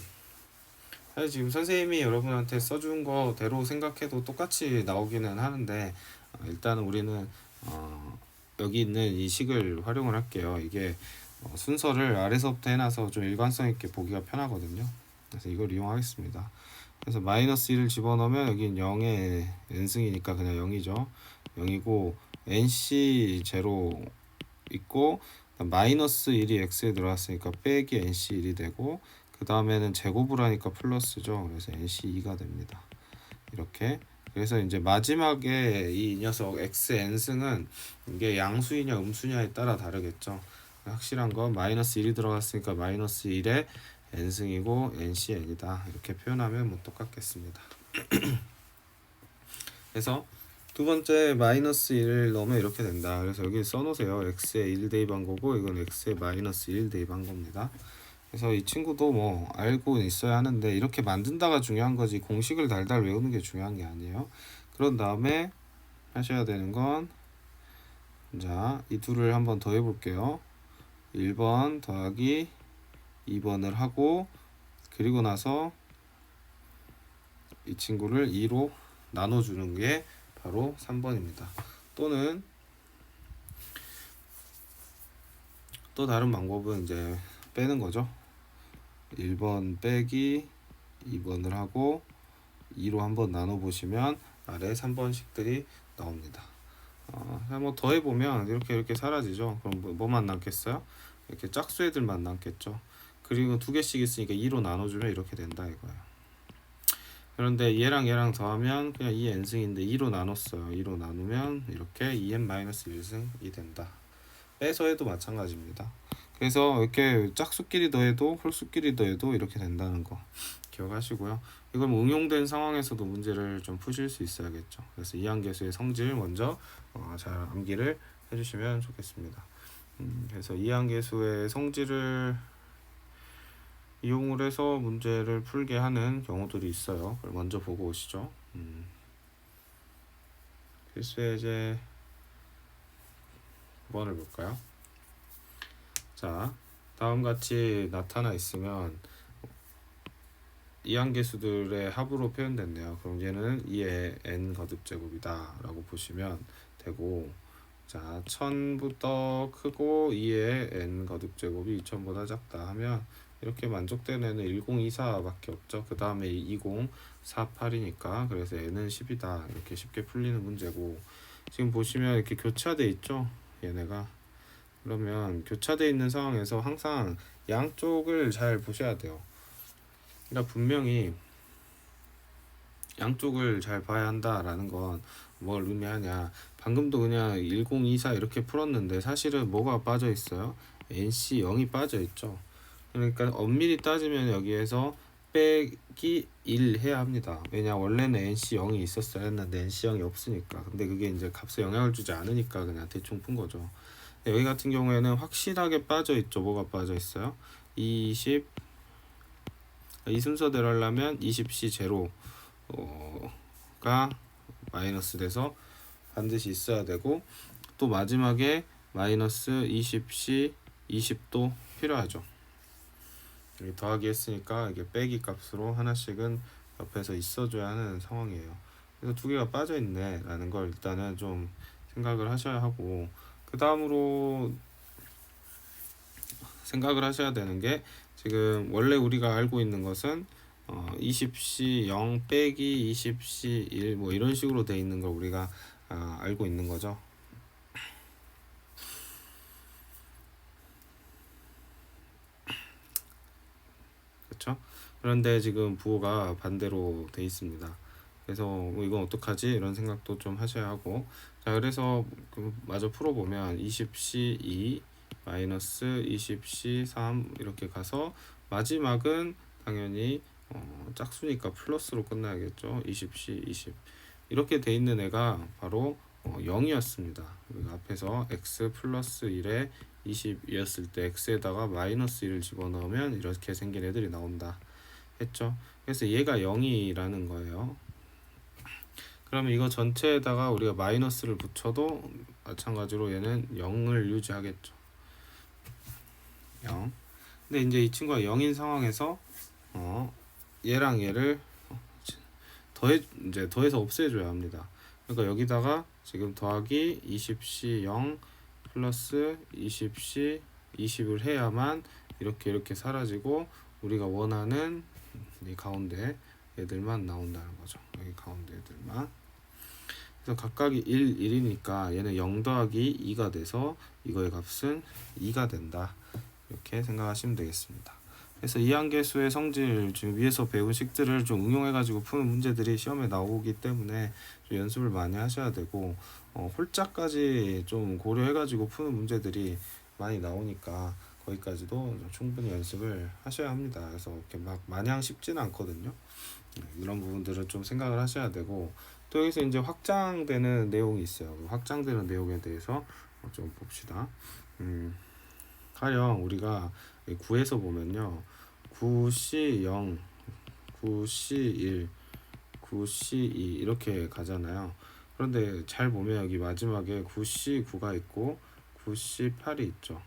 사실 지금 선생님이 여러분한테 써준 거대로 생각해도 똑같이 나오기는 하는데 일단 우리는 여기 있는 이 식을 활용을 할게요. 이게 순서를 아래서부터 해놔서 좀 일관성 있게 보기가 편하거든요. 그래서 이걸 이용하겠습니다. 그래서 마이너스 1을 집어넣으면 여긴 0의 n승이니까 그냥 0이죠. 0이고 nc 제로 있고 마이너스 1이 x에 들어왔으니까 빼기 nc 1이 되고 그 다음에는 제곱을 하니까 플러스죠. 그래서 nc2가 됩니다. 이렇게. 그래서 이제 마지막에 이 녀석 x n승은 이게 양수이냐 음수냐에 따라 다르겠죠. 확실한 건 마이너스 1이 들어갔으니까 마이너스 1에 n승이고 ncn이다. 이렇게 표현하면 뭐 똑같겠습니다. 그래서 두 번째 마이너스 1을 넣으면 이렇게 된다. 그래서 여기 써놓으세요. x에 1 대입한 거고 이건 x에 마이너스 1 대입한 겁니다. 그래서 이 친구도 뭐 알고 있어야 하는데 이렇게 만든다가 중요한 거지 공식을 달달 외우는 게 중요한 게 아니에요. 그런 다음에 하셔야 되는 건 자, 이 둘을 한번 더 해볼게요. 1번 더하기 2번을 하고 그리고 나서 이 친구를 2로 나눠주는 게 바로 3번입니다. 또는 또 다른 방법은 이제 빼는 거죠. 1번 빼기 2번을 하고 2로 한번 나눠보시면 아래 3번식들이 나옵니다. 뭐 더 해보면 이렇게 사라지죠. 그럼 뭐만 남겠어요? 이렇게 짝수 애들만 남겠죠. 그리고 두 개씩 있으니까 2로 나눠주면 이렇게 된다 이거예요. 그런데 얘랑 얘랑 더하면 그냥 2n승인데 2로 나눴어요. 2로 나누면 이렇게 2n-1승이 된다. 빼서 해도 마찬가지입니다. 그래서 이렇게 짝수끼리 더해도 홀수끼리 더해도 이렇게 된다는 거 기억하시고요. 이걸 뭐 응용된 상황에서도 문제를 좀 푸실 수 있어야겠죠. 그래서 이항계수의 성질 먼저 잘 암기를 해주시면 좋겠습니다. 그래서 이항계수의 성질을 이용을 해서 문제를 풀게 하는 경우들이 있어요. 그걸 먼저 보고 오시죠. 필수의 예제 9번을 볼까요? 자, 다음같이 나타나 있으면 이항계수들의 합으로 표현됐네요. 그럼 얘는 2의 n 거듭제곱이다 라고 보시면 되고, 자 1000부터 크고 2의 n 거듭제곱이 2000보다 작다 하면 이렇게 만족되는 애는 1024 밖에 없죠. 그 다음에 2048이니까 그래서 n은 10이다 이렇게 쉽게 풀리는 문제고, 지금 보시면 이렇게 교차돼 있죠. 얘네가. 그러면 교차돼 있는 상황에서 항상 양쪽을 잘 보셔야 돼요. 그러니까 분명히 양쪽을 잘 봐야 한다라는 건 뭘 의미하냐. 방금도 그냥 1024 이렇게 풀었는데 사실은 뭐가 빠져 있어요? NC 0이 빠져 있죠. 그러니까 엄밀히 따지면 여기에서 빼기 1 해야 합니다. 왜냐 원래는 NC 0이 있었어야 했는데 NC 0이 없으니까. 근데 그게 이제 값에 영향을 주지 않으니까 그냥 대충 푼 거죠. 여기 같은 경우에는 확실하게 빠져 있죠. 뭐가 빠져 있어요? 20 이 순서대로 하려면 20C 제로가 마이너스 돼서 반드시 있어야 되고, 또 마지막에 마이너스 20C 20도 필요하죠. 여기 더하기 했으니까 이게 빼기 값으로 하나씩은 옆에서 있어줘야 하는 상황이에요. 그래서 두 개가 빠져 있네 라는 걸 일단은 좀 생각을 하셔야 하고, 그 다음으로 생각을 하셔야 되는 게, 지금 원래 우리가 알고 있는 것은 20C 0 빼기 20C 1 뭐 이런 식으로 돼 있는 걸 우리가 알고 있는 거죠. 그렇죠? 그런데 지금 부호가 반대로 돼 있습니다. 그래서 뭐 이건 어떡하지? 이런 생각도 좀 하셔야 하고, 자 그래서 마저 풀어보면 20C 2 마이너스 20C 3 이렇게 가서 마지막은 당연히 짝수니까 플러스로 끝나야겠죠. 20C 20 이렇게 돼 있는 애가 바로 0이었습니다. 앞에서 x 플러스 1에 20이었을 때 x에다가 마이너스 1을 집어넣으면 이렇게 생긴 애들이 나온다 했죠. 그래서 얘가 0이라는 거예요. 그러면 이거 전체에다가 우리가 마이너스를 붙여도 마찬가지로 얘는 0을 유지하겠죠. 0. 근데 이제 이 친구가 0인 상황에서 얘랑 얘를 더해서 없애줘야 합니다. 그러니까 여기다가 지금 더하기 20c 0 플러스 20c 20을 해야만 이렇게 사라지고 우리가 원하는 이 가운데 애들만 나온다는 거죠. 여기 가운데 애들만. 그래서 각각이 1, 1이니까 얘는 0 더하기 2가 돼서 이거의 값은 2가 된다. 이렇게 생각하시면 되겠습니다. 그래서 이항계수의 성질 지금 위에서 배운 식들을 좀 응용해가지고 푸는 문제들이 시험에 나오기 때문에 좀 연습을 많이 하셔야 되고 홀짝까지 좀 고려해가지고 푸는 문제들이 많이 나오니까 거기까지도 충분히 연습을 하셔야 합니다. 그래서 이렇게 막 마냥 쉽지는 않거든요. 이런 부분들을 좀 생각을 하셔야 되고 또 여기서 이제 확장되는 내용이 있어요. 확장되는 내용에 대해서 좀 봅시다. 가령 우리가 9에서 보면요. 9C0, 9C1, 9C2 이렇게 가잖아요. 그런데 잘 보면 여기 마지막에 9C9가 있고 9C8이 있죠.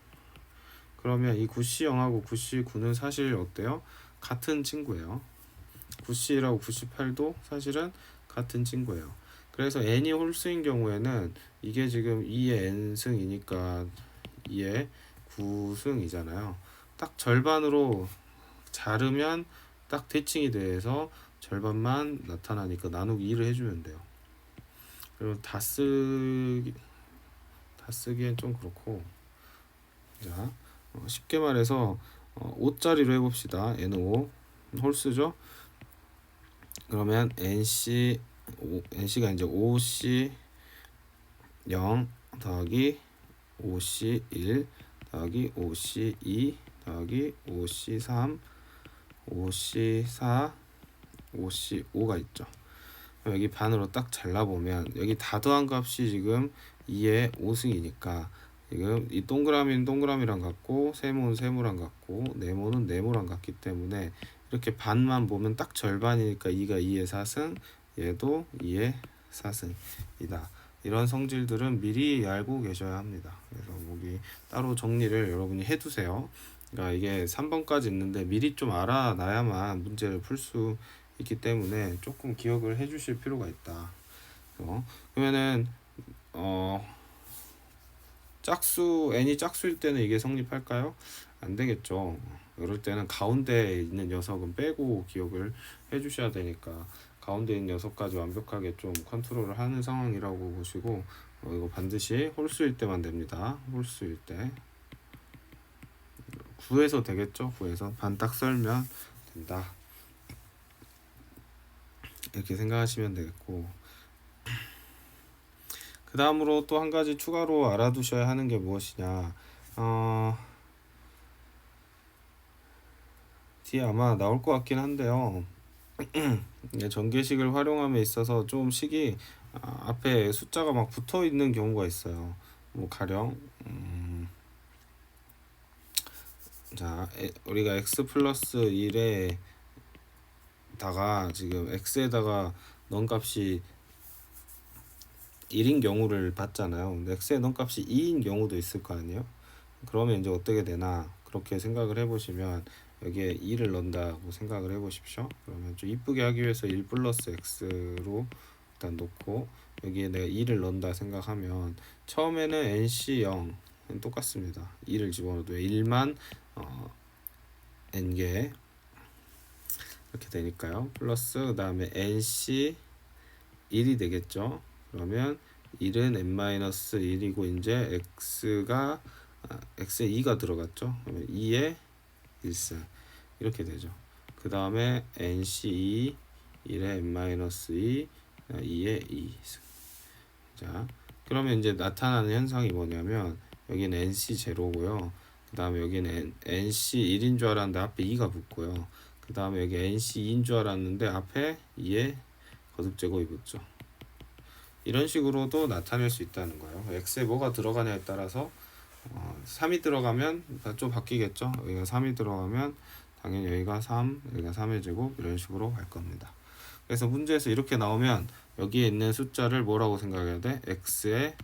그러면 이 9C0하고 9C9는 사실 어때요? 같은 친구예요. 9C1하고 9C8도 사실은 같은 친구예요. 그래서 n이 홀수인 경우에는 이게 지금 2의 n승이니까 2의 9승이잖아요. 딱 절반으로 자르면 딱 대칭이 돼서 절반만 나타나니까 나누기 2를 해주면 돼요. 그리고 다 쓰기엔 좀 그렇고 자 쉽게 말해서 5짜리로 해봅시다. n은 5 홀수죠. 그러면 NC가 이제 5C 0 더하기 5C 1 더하기 5C 2 더하기 5C 3 5C 4 5C 5가 있죠. 여기 반으로 딱 잘라보면 여기 다 더한 값이 지금 2의 5승이니까 지금 이 동그라미는 동그라미랑 같고 세모는 세모랑 같고 네모는 네모랑 같기 때문에 이렇게 반만 보면 딱 절반이니까 2가 2의 4승 얘도 2의 4승이다. 이런 성질들은 미리 알고 계셔야 합니다. 그래서 여기 따로 정리를 여러분이 해두세요. 그러니까 이게 3번까지 있는데 미리 좀 알아놔야만 문제를 풀 수 있기 때문에 조금 기억을 해주실 필요가 있다. 그러면은 n이 짝수일 때는 이게 성립할까요? 안 되겠죠. 이럴 때는 가운데에 있는 녀석은 빼고 기억을 해주셔야 되니까 가운데 있는 녀석까지 완벽하게 좀 컨트롤을 하는 상황이라고 보시고 이거 반드시 홀수일 때만 됩니다. 홀수일 때 9에서 되겠죠. 9에서 반 딱 썰면 된다. 이렇게 생각하시면 되겠고 그 다음으로 또 한 가지 추가로 알아두셔야 하는 게 무엇이냐 뒤에 아마 나올 것 같긴 한데요. 전개식을 활용함에 있어서 좀 식이 앞에 숫자가 막 붙어 있는 경우가 있어요. 뭐 가령 자 우리가 x 플러스 1에 다가 지금 x에다가 넣은 값이 1인 경우를 봤잖아요. 근데 x에 넣은 값이 2인 경우도 있을 거 아니에요. 그러면 이제 어떻게 되나 그렇게 생각을 해보시면 여기에 2를 넣는다고 생각을 해보십시오. 그러면 좀 이쁘게 하기 위해서 1 플러스 x로 일단 놓고 여기에 내가 2를 넣는다 생각하면 처음에는 nc0 똑같습니다. 2를 집어넣어도 1만 n개 이렇게 되니까요. 플러스 그 다음에 nc 1이 되겠죠. 그러면 1은 n-1이고 이제 x에 2가 들어갔죠. 그러면 2의 1승 이렇게 되죠. 그 다음에 nc2 1의 n-2 2의 2승. 자 그러면 이제 나타나는 현상이 뭐냐면 여기는 nc0고요. 그 다음에 여기는 nc1인 줄 알았는데 앞에 2가 붙고요. 그 다음에 여기 nc2인 줄 알았는데 앞에 2의 거듭제곱이 붙죠. 이런 식으로도 나타낼 수 있다는 거예요. x에 뭐가 들어가냐에 따라서 3이 들어가면 좀 바뀌겠죠. 여기가 3이 들어가면 당연히 여기가 3, 여기가 3의 제곱 이런 식으로 갈 겁니다. 그래서 문제에서 이렇게 나오면 여기에 있는 숫자를 뭐라고 생각해야 돼? x에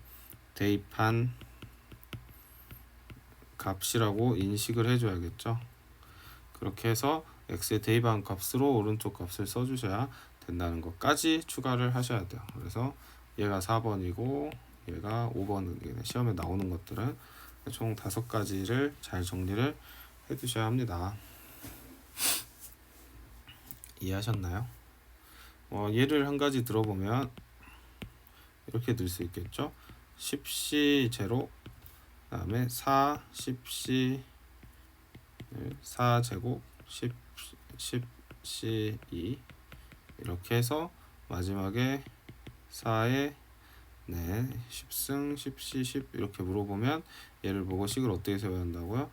대입한 값이라고 인식을 해줘야겠죠. 그렇게 해서 x에 대입한 값으로 오른쪽 값을 써주셔야 된다는 것까지 추가를 하셔야 돼요. 그래서 얘가 4번이고 얘가 5번, 시험에 나오는 것들은 총 5가지를 잘 정리를 해 두셔야 합니다. 이해하셨나요? 예를 한 가지 들어보면 이렇게 들 수 있겠죠. 10c 제로, 그 다음에 4, 10c 4제곱, 10c 2 이렇게 해서 마지막에 4에 10승 10c 10 이렇게 물어보면 얘를 보고 식을 어떻게 세워야 한다고요?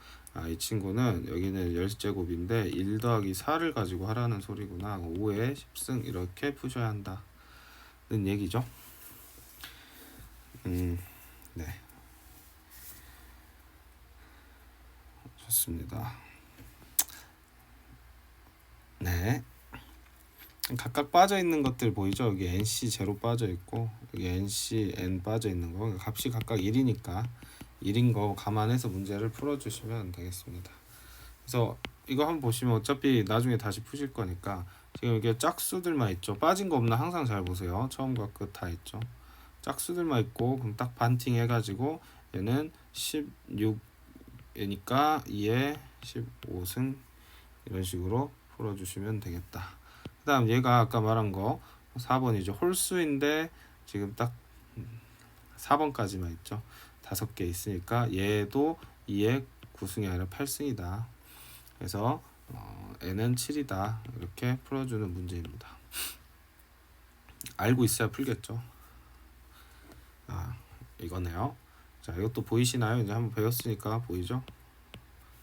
이 친구는 여기는 10제곱인데 1 더하기 4를 가지고 하라는 소리구나. 5에 10승 이렇게 푸셔야 한다는 얘기죠. 네, 좋습니다. 네, 각각 빠져 있는 것들 보이죠? 여기 NC 제로 빠져 있고 여기 NC N 빠져 있는 거, 값이 각각 1이니까 1인 거 감안해서 문제를 풀어주시면 되겠습니다. 그래서 이거 한번 보시면 어차피 나중에 다시 푸실 거니까 지금 이게 짝수들만 있죠. 빠진 거 없나 항상 잘 보세요. 처음과 끝 다 있죠. 짝수들만 있고 그럼 딱 반팅 해가지고 얘는 16이니까 2에 15승 이런 식으로 풀어주시면 되겠다. 그 다음 얘가 아까 말한 거 4번이죠. 홀수인데 지금 딱 4번까지만 있죠. 5개 있으니까 얘도 2에 9승이 아니라 8승이다. 그래서 n은 7이다. 이렇게 풀어주는 문제입니다. 알고 있어야 풀겠죠. 이거네요. 자, 이것도 보이시나요? 이제 한번 배웠으니까 보이죠?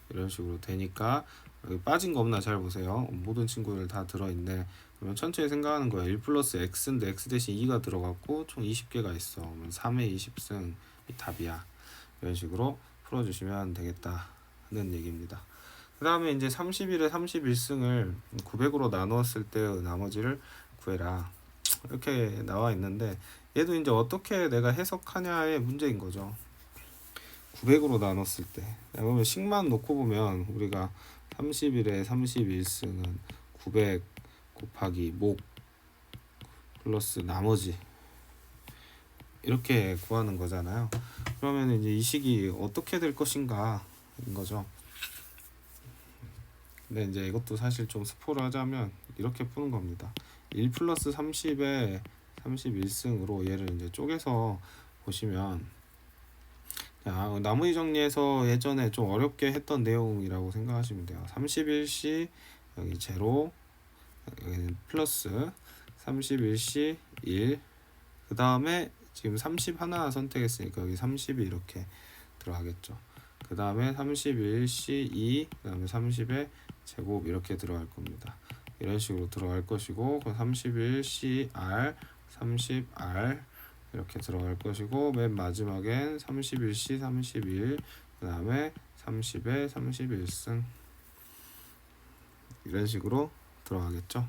이런 식으로 되니까 여기 빠진 거 없나 잘 보세요. 모든 친구들 다 들어있네. 그러면 천천히 생각하는 거예요. 1 플러스 x인데 x 대신 2가 들어갔고 총 20개가 있어. 그러면 3의 20승 이 답이야. 이런 식으로 풀어주시면 되겠다는 얘기입니다. 그 다음에 이제 30일에 31승을 900으로 나누었을 때 나머지를 구해라. 이렇게 나와 있는데 얘도 이제 어떻게 내가 해석하냐의 문제인 거죠. 900으로 나눴을 때 그러면 식만 놓고 보면 우리가 30일에 31승은 900 곱하기 목 플러스 나머지 이렇게 구하는 거잖아요. 그러면 이제 이 식이 어떻게 될 것인가 인 거죠. 근데 이제 이것도 사실 좀 스포를 하자면 이렇게 푸는 겁니다. 1 플러스 30에 31승으로 얘를 이제 쪼개서 보시면 나머지 정리해서 예전에 좀 어렵게 했던 내용이라고 생각하시면 돼요. 31C 여기 제로, 여기는 플러스 31C 1, 그 다음에 지금 30 하나 선택했으니까 여기 30이 이렇게 들어가겠죠. 그 다음에 31C 2, 그 다음에 30의 제곱 이렇게 들어갈 겁니다. 이런 식으로 들어갈 것이고 31CR, 30R 이렇게 들어갈 것이고 맨 마지막엔 31C, 31, 그 다음에 30에 31승 이런 식으로 들어가겠죠.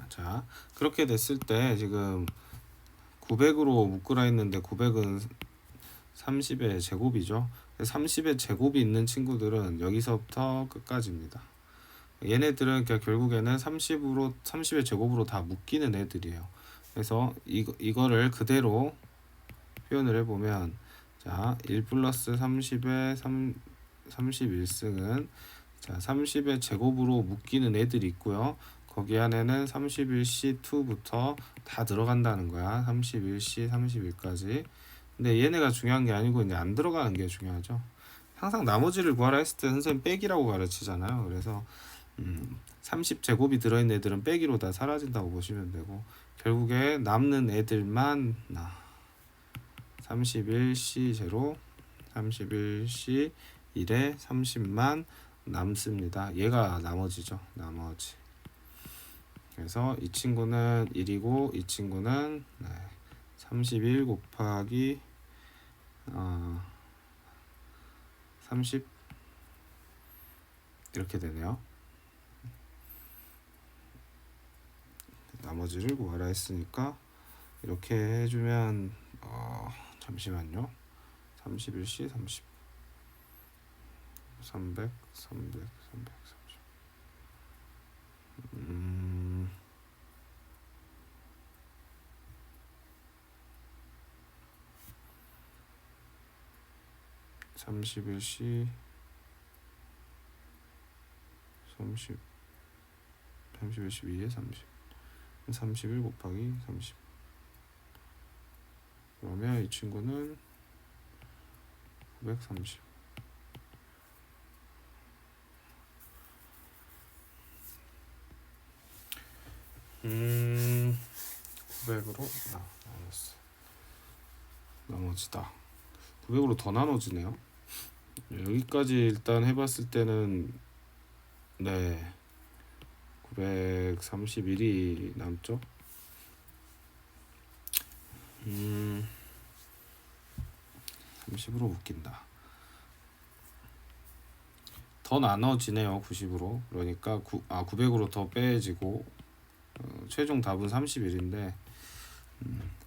자, 그렇게 됐을 때 지금 900으로 묶으라 했는데 900은 30의 제곱이죠. 30의 제곱이 있는 친구들은 여기서부터 끝까지입니다. 얘네들은 결국에는 30의 제곱으로 다 묶이는 애들이에요. 그래서 이거를 그대로 표현을 해보면 자, 1 플러스 30의 31승은 자, 30의 제곱으로 묶이는 애들이 있고요. 거기 안에는 31C2부터 다 들어간다는 거야. 31C, 31까지. 근데 얘네가 중요한 게 아니고 이제 안 들어가는 게 중요하죠. 항상 나머지를 구하라 했을 때 선생님 빼기라고 가르치잖아요. 그래서 30제곱이 들어있는 애들은 빼기로 다 사라진다고 보시면 되고 결국에 남는 애들만 31C 제로, 31C 1에 30만 남습니다. 얘가 나머지죠. 나머지. 그래서 이 친구는 1이고 이 친구는 31 곱하기 30 이렇게 되네요. 나머지를 구하라 했으니까 이렇게 해주면 잠시만요. 31C 30 300 300 330 31C 30 31C 위에 30 31 곱하기 30 그러면 이 친구는 930 900으로 나눴어. 나머지다 900으로 더 나눠지네요. 여기까지 일단 해봤을 때는 931이 남죠. 30으로 묶인다. 더 나눠지네요. 90으로. 그러니까 900으로 더 빼지고 최종 답은 31인데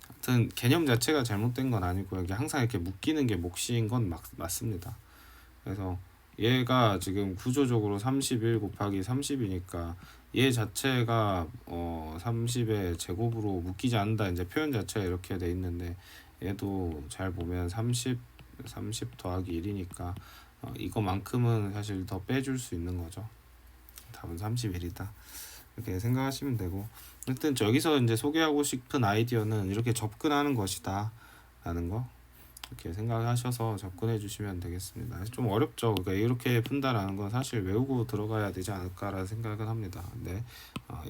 하여튼 개념 자체가 잘못된 건 아니고 여기 항상 이렇게 묶이는 게 몫인 건 맞습니다. 그래서 얘가 지금 구조적으로 31 곱하기 30이니까 얘 자체가 30의 제곱으로 묶이지 않는다. 이제 표현 자체가 이렇게 돼 있는데 얘도 잘 보면 30 더하기 1이니까 이거만큼은 사실 더 빼줄 수 있는 거죠. 답은 31이다. 이렇게 생각하시면 되고, 하여튼 여기서 이제 소개하고 싶은 아이디어는 이렇게 접근하는 것이다 라는 거 이렇게 생각하셔서 접근해 주시면 되겠습니다. 좀 어렵죠. 그러니까 이렇게 푼다라는 건 사실 외우고 들어가야 되지 않을까라는 생각은 합니다. 근데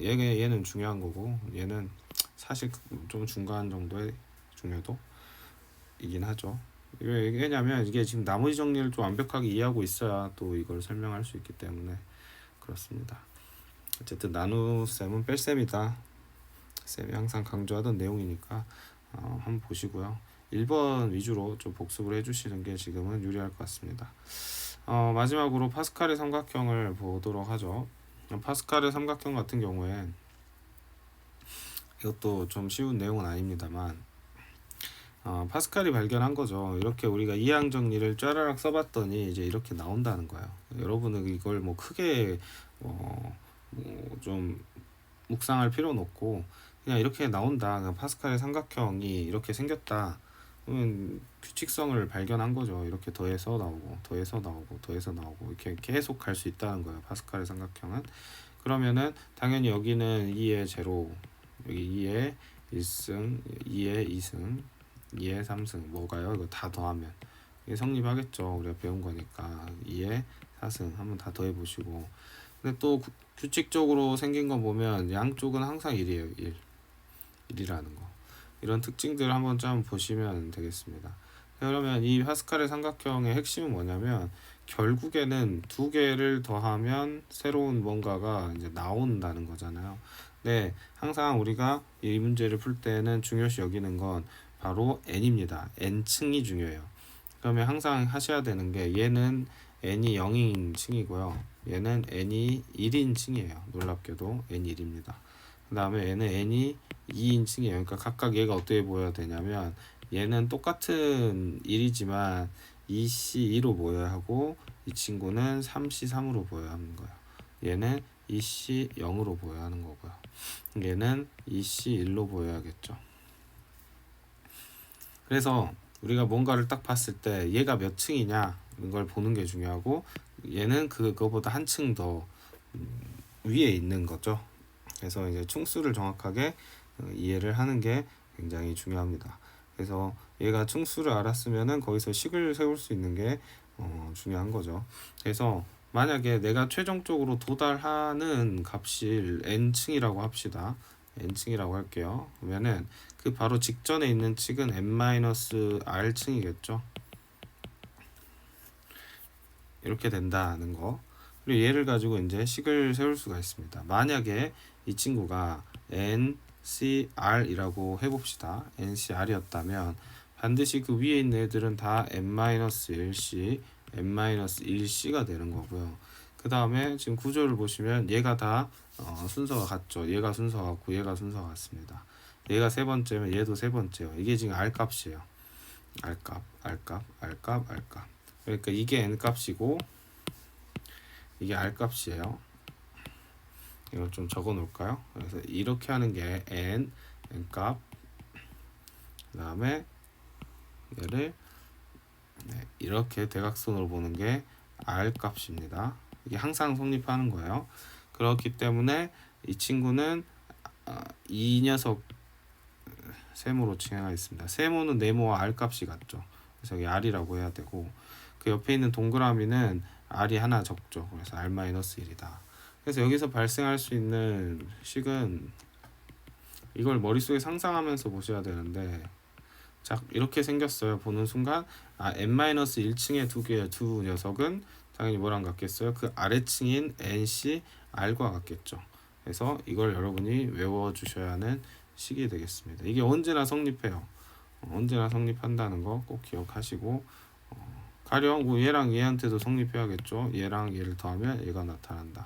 얘는 중요한 거고 얘는 사실 좀 중간 정도의 중요도이긴 하죠. 왜냐면 이게 지금 나머지 정리를 좀 완벽하게 이해하고 있어야 또 이걸 설명할 수 있기 때문에 그렇습니다. 어쨌든 나눗셈은 뺄셈이다. 쌤이 항상 강조하던 내용이니까 한번 보시고요. 1번 위주로 좀 복습을 해주시는 게 지금은 유리할 것 같습니다. 마지막으로 파스칼의 삼각형을 보도록 하죠. 파스칼의 삼각형 같은 경우에 이것도 좀 쉬운 내용은 아닙니다만 파스칼이 발견한 거죠. 이렇게 우리가 이항 정리를 쫘라락 써봤더니 이제 이렇게 나온다는 거예요. 여러분은 이걸 뭐 크게 좀 묵상할 필요는 없고 그냥 이렇게 나온다. 그냥 파스칼의 삼각형이 이렇게 생겼다. 그러면 규칙성을 발견한 거죠. 이렇게 더해서 나오고 더해서 나오고 더해서 나오고 이렇게 계속 갈 수 있다는 거예요. 파스칼의 삼각형은. 그러면은 당연히 여기는 2의 제로, 여기 2의 1승, 2의 2승, 2의 3승 뭐가요? 이거 다 더하면 이게 성립하겠죠. 우리가 배운 거니까 2의 4승 한번 다 더해 보시고. 근데 또 규칙적으로 생긴 거 보면 양쪽은 항상 1이에요. 1이라는 거. 이런 특징들을 한번 좀 보시면 되겠습니다. 그러면 이 파스칼의 삼각형의 핵심은 뭐냐면 결국에는 두 개를 더하면 새로운 뭔가가 이제 나온다는 거잖아요. 네, 항상 우리가 이 문제를 풀 때는 중요시 여기는 건 바로 n입니다. n층이 중요해요. 그러면 항상 하셔야 되는 게 얘는 n이 0인 층이고요. 얘는 n이 1인 층이에요. 놀랍게도 n 1입니다. 그 다음에 얘는 n이 2인 층이에요. 그러니까 각각 얘가 어떻게 보여야 되냐면 얘는 똑같은 1이지만 2C2로 보여야 하고 이 친구는 3C3으로 보여야 하는 거예요. 얘는 2C0으로 보여야 하는 거고요. 얘는 2C1로 보여야겠죠. 그래서 우리가 뭔가를 딱 봤을 때 얘가 몇 층이냐 이걸 보는 게 중요하고 얘는 그거보다 한층 더 위에 있는 거죠. 그래서 이제 층수를 정확하게 이해를 하는 게 굉장히 중요합니다. 그래서 얘가 층수를 알았으면은 거기서 식을 세울 수 있는 게 중요한 거죠. 그래서 만약에 내가 최종적으로 도달하는 값을 n층이라고 합시다. n층이라고 할게요. 그러면은 그 바로 직전에 있는 층은 n-r 층이겠죠. 이렇게 된다는 거. 그리고 얘를 가지고 이제 식을 세울 수가 있습니다. 만약에 이 친구가 NCR이라고 해봅시다. NCR이었다면 반드시 그 위에 있는 애들은 다 n-1c, n-1c가 되는 거고요. 그 다음에 지금 구조를 보시면 얘가 다 순서가 같죠. 얘가 순서 같고 얘가 순서 같습니다. 얘가 세 번째면 얘도 세 번째요. 이게 지금 R 값이에요. R 값, R 값, R 값, R 값. 그러니까 이게 n 값이고 이게 R 값이에요. 이걸 좀 적어 놓을까요? 그래서 이렇게 하는 게 n 값, 그 다음에 얘를 이렇게 대각선으로 보는 게 R 값입니다. 이게 항상 성립하는 거예요. 그렇기 때문에 이 친구는 이 녀석 세모로 칭하겠습니다. 세모는 네모와 R 값이 같죠. 그래서 여기 R이라고 해야 되고 그 옆에 있는 동그라미는 R이 하나 적죠. 그래서 R-1이다. 그래서 여기서 발생할 수 있는 식은 이걸 머릿속에 상상하면서 보셔야 되는데 자 이렇게 생겼어요. 보는 순간 n-1층의 두 녀석은 당연히 뭐랑 같겠어요? 그 아래층인 NC R과 같겠죠. 그래서 이걸 여러분이 외워주셔야 하는 식이 되겠습니다. 이게 언제나 성립해요. 언제나 성립한다는 거 꼭 기억하시고 가령 뭐 얘랑 얘한테도 성립해야겠죠. 얘랑 얘를 더하면 얘가 나타난다.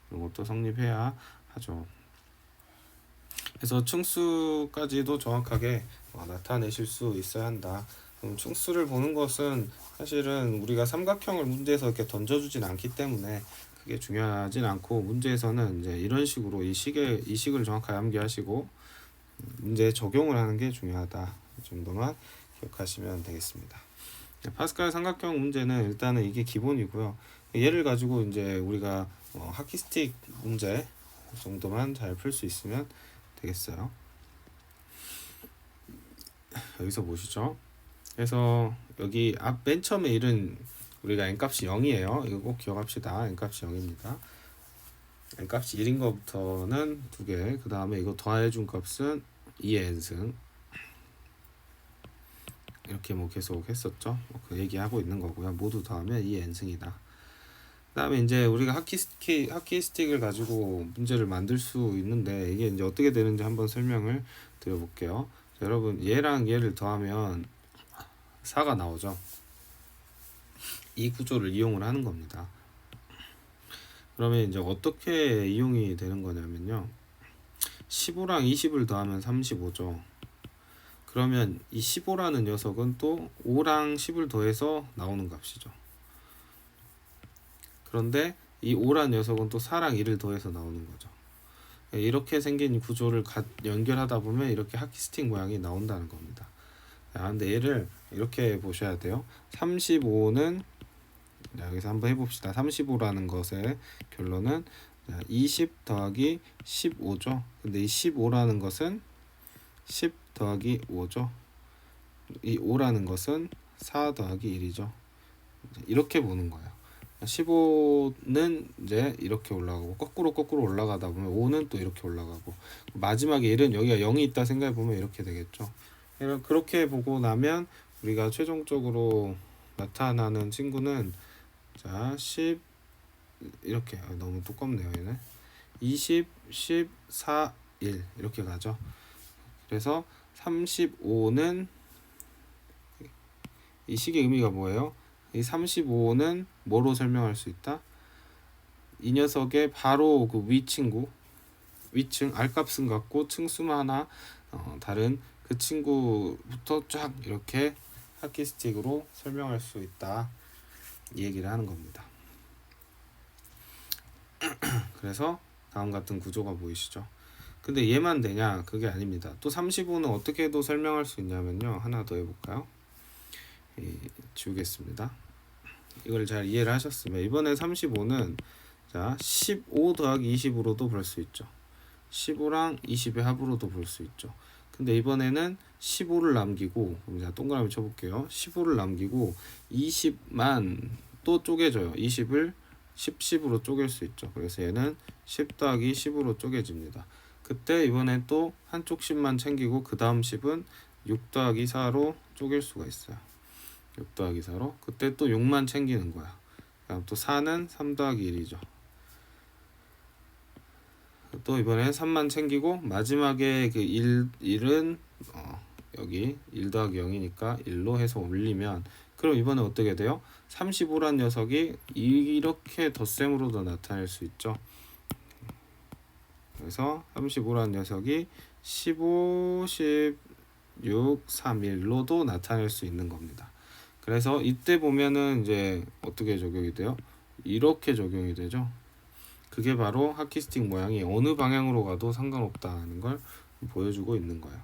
이런 것도 성립해야 하죠. 그래서 층수까지도 정확하게 나타내실 수 있어야 한다. 층수를 보는 것은 사실은 우리가 삼각형을 문제에서 이렇게 던져주진 않기 때문에 그게 중요하진 않고 문제에서는 이제 이런 식으로 이 식을 정확하게 암기하시고 문제에 적용을 하는 게 중요하다. 이 정도만 기억하시면 되겠습니다. 파스칼 삼각형 문제는 일단은 이게 기본이고요. 얘를 가지고 이제 우리가 하키스틱 문제 정도만 잘 풀 수 있으면 되겠어요. 여기서 보시죠. 그래서 여기 앞 맨 처음에 이른 우리가 n값이 0이에요. 이거 꼭 기억합시다. n값이 0입니다. n값이 1인 것부터는 2개, 그 다음에 이거 더해준 값은 2의 n승, 이렇게 뭐 계속 했었죠. 그 얘기하고 있는 거고요. 모두 더하면 2의 n승이다. 그 다음에 이제 우리가 하키스틱을 가지고 문제를 만들 수 있는데 이게 이제 어떻게 되는지 한번 설명을 드려볼게요. 자, 여러분 얘랑 얘를 더하면 4가 나오죠. 이 구조를 이용을 하는 겁니다. 그러면 이제 어떻게 이용이 되는 거냐면요. 15랑 20을 더하면 35죠. 그러면 이 15라는 녀석은 또 5랑 10을 더해서 나오는 값이죠. 그런데 이 5라는 녀석은 또 4랑 1을 더해서 나오는 거죠. 이렇게 생긴 구조를 연결하다 보면 이렇게 하키스틱 모양이 나온다는 겁니다. 근데 얘를 이렇게 보셔야 돼요. 35는 여기서 한번 해봅시다. 35라는 것의 결론은 20 더하기 15죠. 근데 이 15라는 것은 10 더하기 5죠. 이 5라는 것은 4 더하기 1이죠. 이렇게 보는 거예요. 15는 이제 이렇게 올라가고 거꾸로 올라가다 보면 5는 또 이렇게 올라가고 마지막에 1은 여기가 0이 있다 생각해 보면 이렇게 되겠죠. 그렇게 보고 나면 우리가 최종적으로 나타나는 친구는 자 10 이렇게 너무 두껍네요. 얘는 20, 10, 4, 1 이렇게 가죠. 그래서 35는 이 식의 의미가 뭐예요? 이 35는 뭐로 설명할 수 있다? 이 녀석의 바로 그 위층 R값은 같고 층수만 하나 다른 그 친구부터 쫙 이렇게 하키스틱으로 설명할 수 있다. 이 얘기를 하는 겁니다. 그래서 다음 같은 구조가 보이시죠? 근데 얘만 되냐? 그게 아닙니다. 또 35는 어떻게도 설명할 수 있냐면요. 하나 더 해볼까요? 지우겠습니다. 이걸 잘 이해를 하셨으면 이번에 35는 자 15 더하기 20으로도 볼 수 있죠. 15랑 20의 합으로도 볼 수 있죠. 근데 이번에는 15를 남기고 자 동그라미 쳐볼게요. 15를 남기고 20만 또 쪼개져요. 20을 10으로 쪼갤 수 있죠. 그래서 얘는 10 더하기 10으로 쪼개집니다. 그때 이번에 또 한쪽 10만 챙기고 그 다음 10은 6 더하기 4로 쪼갤 수가 있어요. 6 더하기 4로 그때 또 6만 챙기는 거야. 그다음 또 4는 3 더하기 1이죠. 또 이번엔 3만 챙기고 마지막에 그 1은 여기 1 더하기 0이니까 1로 해서 올리면 그럼 이번에 어떻게 돼요? 35란 녀석이 이렇게 덧셈으로도 나타낼 수 있죠. 그래서 35란 녀석이 15, 16, 31로도 나타낼 수 있는 겁니다. 그래서 이때 보면은 이제 어떻게 적용이 돼요? 이렇게 적용이 되죠. 그게 바로 하키스틱 모양이 어느 방향으로 가도 상관없다는 걸 보여주고 있는 거예요.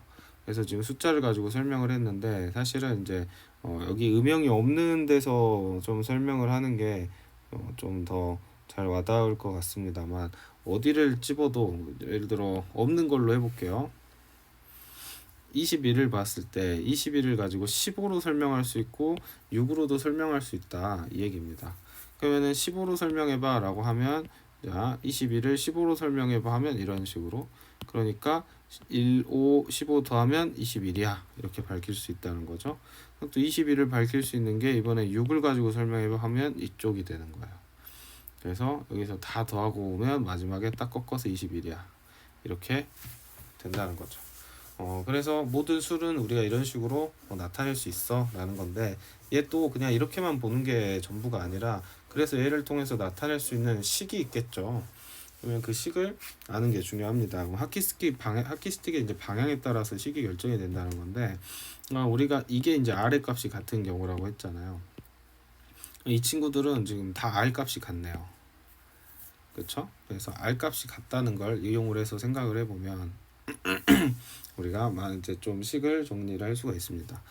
그래서 지금 숫자를 가지고 설명을 했는데 사실은 이제 여기 음영이 없는 데서 좀 설명을 하는 게 좀 더 잘 와닿을 것 같습니다만 어디를 집어도 예를 들어 없는 걸로 해볼게요. 21을 봤을 때 21을 가지고 15로 설명할 수 있고 6으로도 설명할 수 있다 이 얘기입니다. 그러면은 15로 설명해봐 라고 하면 자 21을 15로 설명해봐 하면 이런 식으로 그러니까 1, 5, 15 더하면 21이야 이렇게 밝힐 수 있다는 거죠. 또 21을 밝힐 수 있는 게 이번에 6을 가지고 설명해봐 하면 이쪽이 되는 거예요. 그래서 여기서 다 더하고 오면 마지막에 딱 꺾어서 21이야 이렇게 된다는 거죠. 그래서 모든 수는 우리가 이런 식으로 나타낼 수 있어 라는 건데 얘 또 그냥 이렇게만 보는 게 전부가 아니라 그래서 얘를 통해서 나타낼 수 있는 식이 있겠죠. 그러면 그 식을 아는 게 중요합니다. 하키스틱의 이제 방향에 따라서 식이 결정이 된다는 건데 우리가 이게 이제 R의 값이 같은 경우라고 했잖아요. 이 친구들은 지금 다 R 값이 같네요. 그렇죠? 그래서 R 값이 같다는 걸 이용을 해서 생각을 해보면 우리가 이제 좀 식을 정리를 할 수가 있습니다.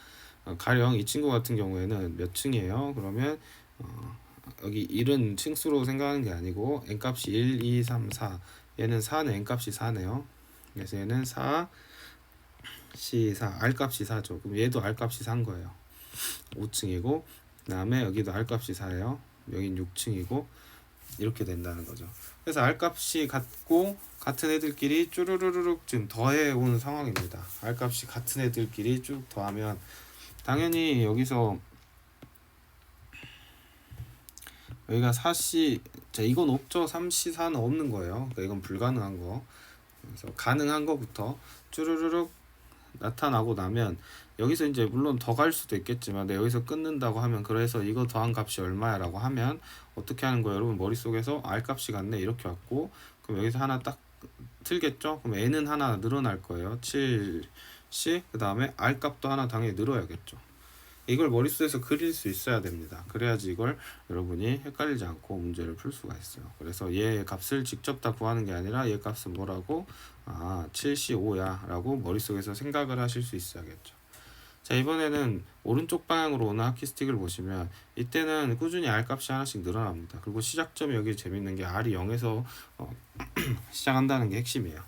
가령 이 친구 같은 경우에는 몇 층이에요? 그러면 여기 1은 층수로 생각하는 게 아니고 n값이 1, 2, 3, 4 얘는 4는 n값이 4네요. 그래서 얘는 4, C, 4 R값이 4죠. 그럼 얘도 R값이 4인 거예요. 5층이고 그 다음에 여기도 R값이 4예요. 여긴 6층이고 이렇게 된다는 거죠. 그래서 R값이 같고 같은 애들끼리 쭈루루룩 지금 더해 온 상황입니다. R값이 같은 애들끼리 쭉 더하면 당연히 여기서 여기가 4C 자 이건 없죠. 3C 4는 없는 거예요. 그러니까 이건 불가능한 거. 그래서 가능한 거부터 쭈루루룩 나타나고 나면 여기서 이제 물론 더 갈 수도 있겠지만 근데 여기서 끊는다고 하면 그래서 이거 더한 값이 얼마야 라고 하면 어떻게 하는 거예요? 여러분 머릿속에서 R 값이 같네 이렇게 왔고 그럼 여기서 하나 딱 틀겠죠? 그럼 N은 하나 늘어날 거예요. 7C 그 다음에 R 값도 하나 당연히 늘어야겠죠. 이걸 머릿속에서 그릴 수 있어야 됩니다. 그래야지 이걸 여러분이 헷갈리지 않고 문제를 풀 수가 있어요. 그래서 얘 값을 직접 다 구하는 게 아니라 얘 값은 뭐라고? 7C5야 라고 머릿속에서 생각을 하실 수 있어야겠죠. 자 이번에는 오른쪽 방향으로 오는 하키스틱을 보시면 이때는 꾸준히 R 값이 하나씩 늘어납니다. 그리고 시작점이 여기 재밌는 게 R이 0에서 시작한다는 게 핵심이에요.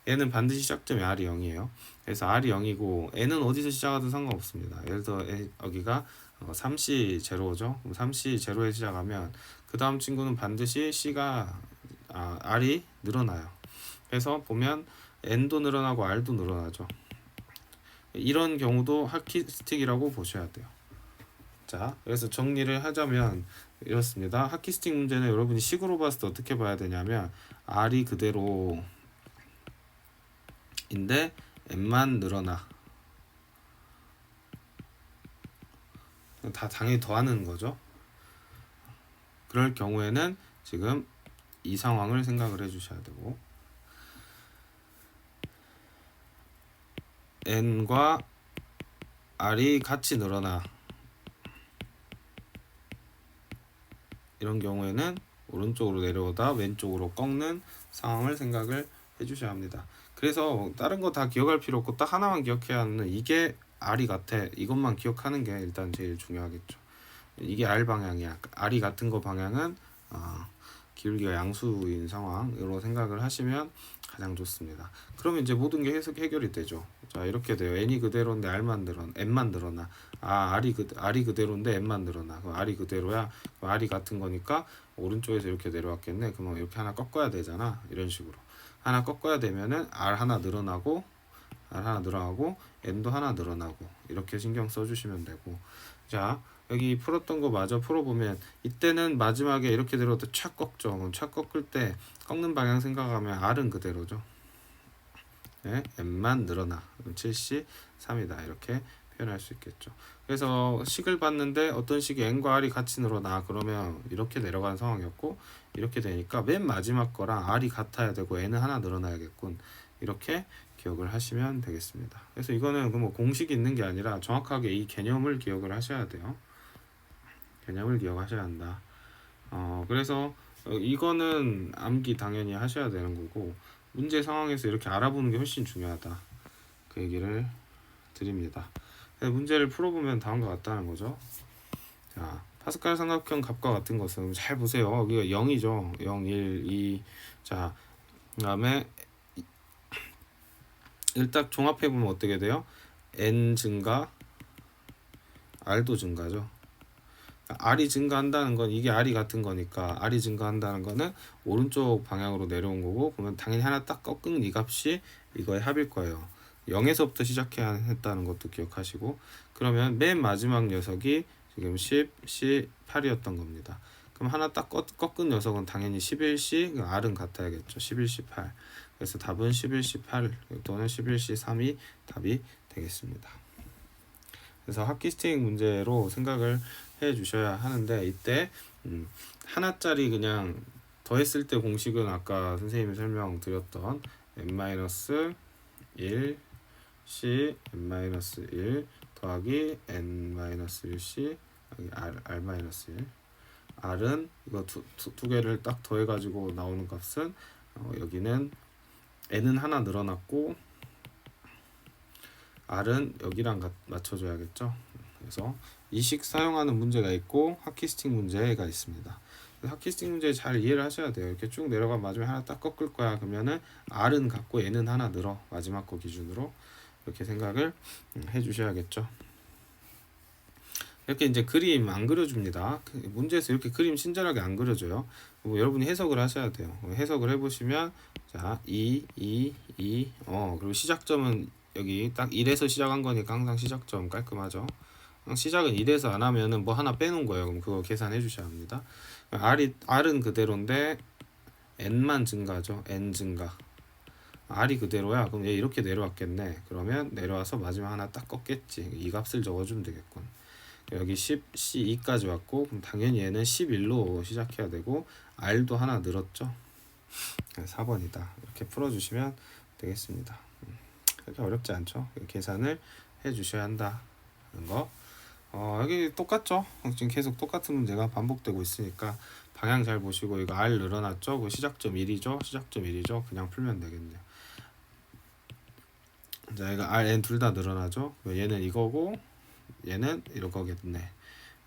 얘는 반드시 시작점이 R이 0이에요. 그래서 R이 0이고 N은 어디서 시작하든 상관없습니다. 예를 들어 여기가 3C 제로죠. 그럼 3C 제로에 시작하면 그 다음 친구는 반드시 C가 R이 늘어나요. 그래서 보면 N도 늘어나고 R도 늘어나죠. 이런 경우도 하키스틱이라고 보셔야 돼요. 자, 그래서 정리를 하자면 이렇습니다. 하키스틱 문제는 여러분이 식으로 봤을 때 어떻게 봐야 되냐면 R이 그대로인데 N만 늘어나. 다 당연히 더하는 거죠. 그럴 경우에는 지금 이 상황을 생각을 해주셔야 되고 N과 R이 같이 늘어나 이런 경우에는 오른쪽으로 내려오다 왼쪽으로 꺾는 상황을 생각을 해주셔야 합니다. 그래서 다른 거 다 기억할 필요 없고 딱 하나만 기억해야 하는 이게 R이 같아 이것만 기억하는 게 일단 제일 중요하겠죠. 이게 R 방향이야. R이 같은 거 방향은 기울기가 양수인 상황으로 생각을 하시면 가장 좋습니다. 그러면 이제 모든 게 해결이 되죠. 자 이렇게 돼요. N이 그대로인데 N만 늘어나. R이 그대로인데 N만 늘어나. 그럼 R이 그대로야. 그럼 R이 같은 거니까 오른쪽에서 이렇게 내려왔겠네. 그러면 이렇게 하나 꺾어야 되잖아. 이런 식으로 하나 꺾어야 되면은 R 하나 늘어나고 N도 하나 늘어나고 이렇게 신경 써주시면 되고 자 여기 풀었던 거 마저 풀어보면 이때는 마지막에 이렇게 들어도 촥 꺾죠. 그럼 촥 꺾을 때 꺾는 방향 생각하면 R은 그대로죠. 네, N만 늘어나. 그럼 73이다. 이렇게 표현할 수 있겠죠. 그래서 식을 봤는데 어떤 식이 N과 R이 같이 늘어나. 그러면 이렇게 내려가는 상황이었고 이렇게 되니까 맨 마지막 거랑 R이 같아야 되고 N은 하나 늘어나야겠군. 이렇게 기억을 하시면 되겠습니다. 그래서 이거는 뭐 공식이 있는 게 아니라 정확하게 이 개념을 기억을 하셔야 돼요. 개념을 기억하셔야 한다. 그래서 이거는 암기 당연히 하셔야 되는 거고 문제 상황에서 이렇게 알아보는 게 훨씬 중요하다. 그 얘기를 드립니다. 문제를 풀어보면 다음과 같다는 거죠. 자, 파스칼 삼각형 값과 같은 것은 잘 보세요. 여기가 0이죠. 0, 1, 2. 자, 그 다음에 일단 종합해보면 어떻게 돼요? n 증가, r도 증가죠. r이 증가한다는 건 이게 r이 같은 거니까 r이 증가한다는 거는 오른쪽 방향으로 내려온 거고 그러면 당연히 하나 딱 꺾은 이 값이 이거의 합일 거예요. 0에서부터 시작해야 했다는 것도 기억하시고 그러면 맨 마지막 녀석이 지금 10, 18이었던 겁니다. 그럼 하나 딱 꺾은 녀석은 당연히 11C, R은 같아야겠죠. 11C 8. 그래서 답은 11C 8 또는 11C 3이 답이 되겠습니다. 그래서 핫키스팅 문제로 생각을 해 주셔야 하는데 이때 하나짜리 그냥 더했을 때 공식은 아까 선생님이 설명드렸던 n-1 c n-1 더하기 n-1c r-1 r은 이거 두 개를 딱 더해가지고 나오는 값은 여기는 n은 하나 늘어났고 r은 여기랑 맞춰줘야겠죠. 그래서 이 식 사용하는 문제가 있고 핫키스팅 문제가 있습니다. 핫키스팅 문제 잘 이해를 하셔야 돼요. 이렇게 쭉 내려가면 마지막에 하나 딱 꺾을 거야. 그러면은 r은 같고 n은 하나 늘어. 마지막 거 기준으로 이렇게 생각을 해주셔야겠죠. 이렇게 이제 그림 안 그려줍니다. 문제에서 이렇게 그림 친절하게 안 그려줘요. 뭐 여러분이 해석을 하셔야 돼요. 해석을 해보시면 자 2, 2, 2 그리고 시작점은 여기 딱 1에서 시작한 거니까 항상 시작점 깔끔하죠. 시작은 1에서 안 하면은 뭐 하나 빼놓은 거예요. 그럼 그거 계산해 주셔야 합니다. R은 그대로인데 N만 증가죠. N 증가. R이 그대로야. 그럼 얘 이렇게 내려왔겠네. 그러면 내려와서 마지막 하나 딱 꺾겠지. 이 값을 적어주면 되겠군. 여기 10, C2까지 왔고 그럼 당연히 얘는 11로 시작해야 되고 R도 하나 늘었죠. 4번이다. 이렇게 풀어주시면 되겠습니다. 그렇게 어렵지 않죠. 계산을 해주셔야 한다는 거. 여기 똑같죠. 지금 계속 똑같은 문제가 반복되고 있으니까 방향 잘 보시고 이거 R 늘어났죠. 그 시작점 1이죠. 시작점 1이죠. 그냥 풀면 되겠네요. 자, 이거 R, N 둘 다 늘어나죠. 얘는 이거고 얘는 이거겠네.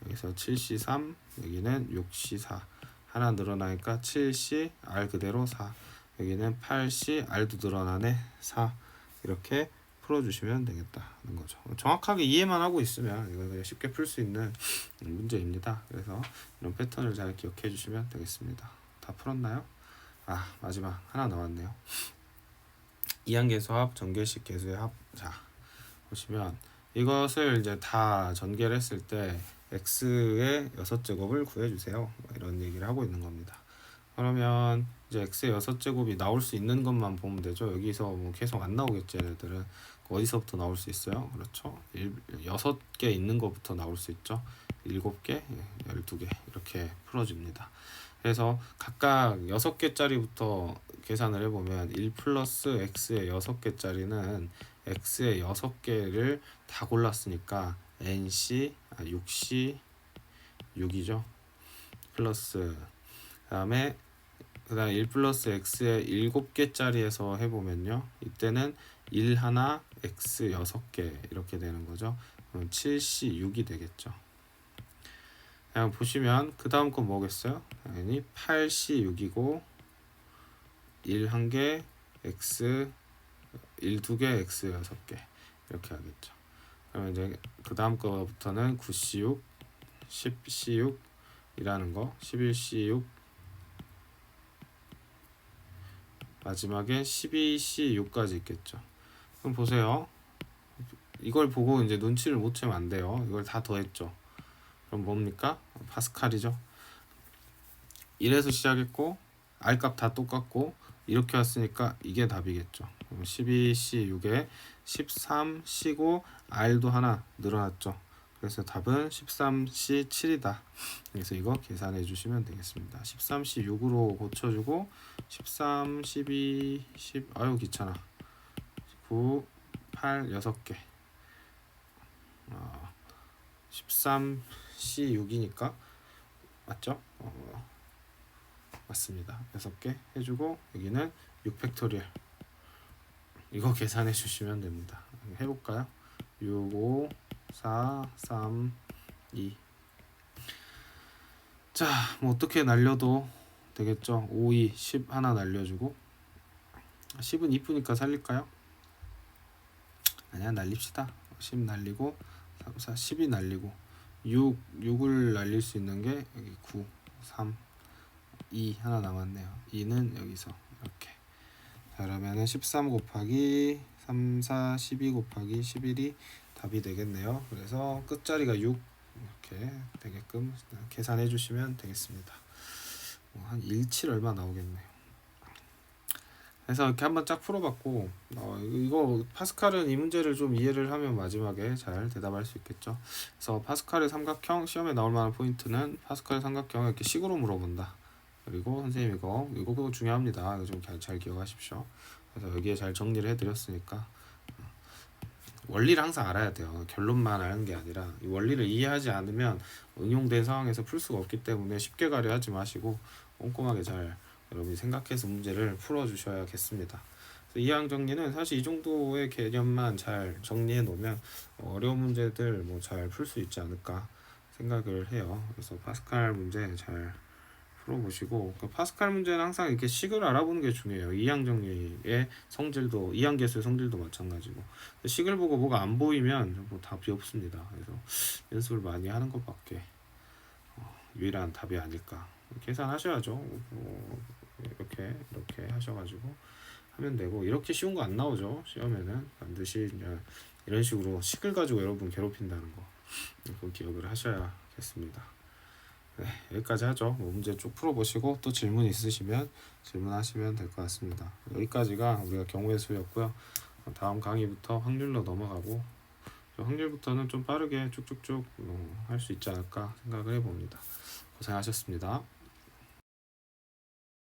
여기서 7C3 여기는 6C4 하나 늘어나니까 7C R 그대로 4 여기는 8C R도 늘어나네 4 이렇게 풀어주시면 되겠다는 거죠. 정확하게 이해만 하고 있으면 이거 그냥 쉽게 풀 수 있는 문제입니다. 그래서 이런 패턴을 잘 기억해 주시면 되겠습니다. 다 풀었나요? 마지막 하나 나왔네요. 이항계수합, 전개식 계수의 합. 자 보시면 이것을 이제 다 전개를 했을 때 x의 6제곱을 구해주세요. 이런 얘기를 하고 있는 겁니다. 그러면 이제 x의 6제곱이 나올 수 있는 것만 보면 되죠. 여기서 뭐 계속 안 나오겠죠. 얘네들은 어디서부터 나올 수 있어요? 그렇죠. 6개 있는 것부터 나올 수 있죠. 7개, 12개 이렇게 풀어줍니다. 그래서 각각 6개짜리부터 계산을 해보면 1 플러스 x의 6개짜리는 x의 6개를 다 골랐으니까 nc, 6c, 6이죠. 플러스 그다음에 1 플러스 x의 7개짜리에서 해보면요. 이때는 1 하나, x 6개 이렇게 되는 거죠. 그럼 7c 6이 되겠죠. 그냥 보시면 그 다음 건 뭐겠어요? 당연히 8c 6이고 1 1개, x 1 2개, x 6개 이렇게 하겠죠. 그러면 이제 그 다음 거부터는 9c6, 10c6 이라는 거, 11c6 마지막에 12c6까지 있겠죠. 그럼 보세요. 이걸 보고 이제 눈치를 못 채면 안 돼요. 이걸 다 더했죠. 그럼 뭡니까? 파스칼이죠. 1에서 시작했고 R값 다 똑같고 이렇게 왔으니까 이게 답이겠죠. 12C6에 13C고 R도 하나 늘어났죠. 그래서 답은 13C7이다. 그래서 이거 계산해 주시면 되겠습니다. 13C6으로 고쳐주고 13, 12, 10 아유 귀찮아. 9, 8, 6개 13C6이니까 맞죠? 맞습니다. 6개 해주고 여기는 6팩토리얼 이거 계산해 주시면 됩니다. 해볼까요? 6, 5, 4, 3, 2 자, 뭐 어떻게 날려도 되겠죠? 5, 2, 10 하나 날려주고 10은 이쁘니까 살릴까요? 아니야, 날립시다. 10 날리고 3, 4, 10이 날리고 6을 날릴 수 있는 게 여기 9, 3, 2 하나 남았네요. 2는 여기서 이렇게. 자, 그러면은 13 곱하기 3, 4, 12 곱하기 11이 답이 되겠네요. 그래서 끝자리가 6 이렇게 되게끔 계산해 주시면 되겠습니다. 한 17 얼마 나오겠네요. 그래서 이렇게 한번 쫙 풀어봤고 이거 파스칼은 이 문제를 좀 이해를 하면 마지막에 잘 대답할 수 있겠죠. 그래서 파스칼의 삼각형 시험에 나올 만한 포인트는 파스칼의 삼각형을 이렇게 식으로 물어본다. 그리고 선생님 이거 중요합니다. 이거 좀 잘 기억하십시오. 그래서 여기에 잘 정리를 해드렸으니까 원리를 항상 알아야 돼요. 결론만 아는 게 아니라 이 원리를 이해하지 않으면 응용된 상황에서 풀 수가 없기 때문에 쉽게 가려 하지 마시고 꼼꼼하게 잘 여러분이 생각해서 문제를 풀어주셔야겠습니다. 이항 정리는 사실 이 정도의 개념만 잘 정리해 놓으면 어려운 문제들 뭐 잘 풀 수 있지 않을까 생각을 해요. 그래서 파스칼 문제 잘 풀어보시고 그 파스칼 문제는 항상 이렇게 식을 알아보는 게 중요해요. 이항 정리의 성질도 이항 계수의 성질도 마찬가지고 식을 보고 뭐가 안 보이면 뭐 답이 없습니다. 그래서 연습을 많이 하는 것밖에 유일한 답이 아닐까. 계산하셔야죠. 이렇게 하셔가지고 하면 되고 이렇게 쉬운 거 안 나오죠. 시험에는 반드시 이런 식으로 식을 가지고 여러분 괴롭힌다는 거 그 기억을 하셔야겠습니다. 네, 여기까지 하죠. 뭐 문제 쭉 풀어보시고 또 질문 있으시면 질문하시면 될 것 같습니다. 여기까지가 우리가 경우의 수였고요. 다음 강의부터 확률로 넘어가고 확률부터는 좀 빠르게 쭉쭉쭉 할 수 있지 않을까 생각을 해봅니다. 고생하셨습니다.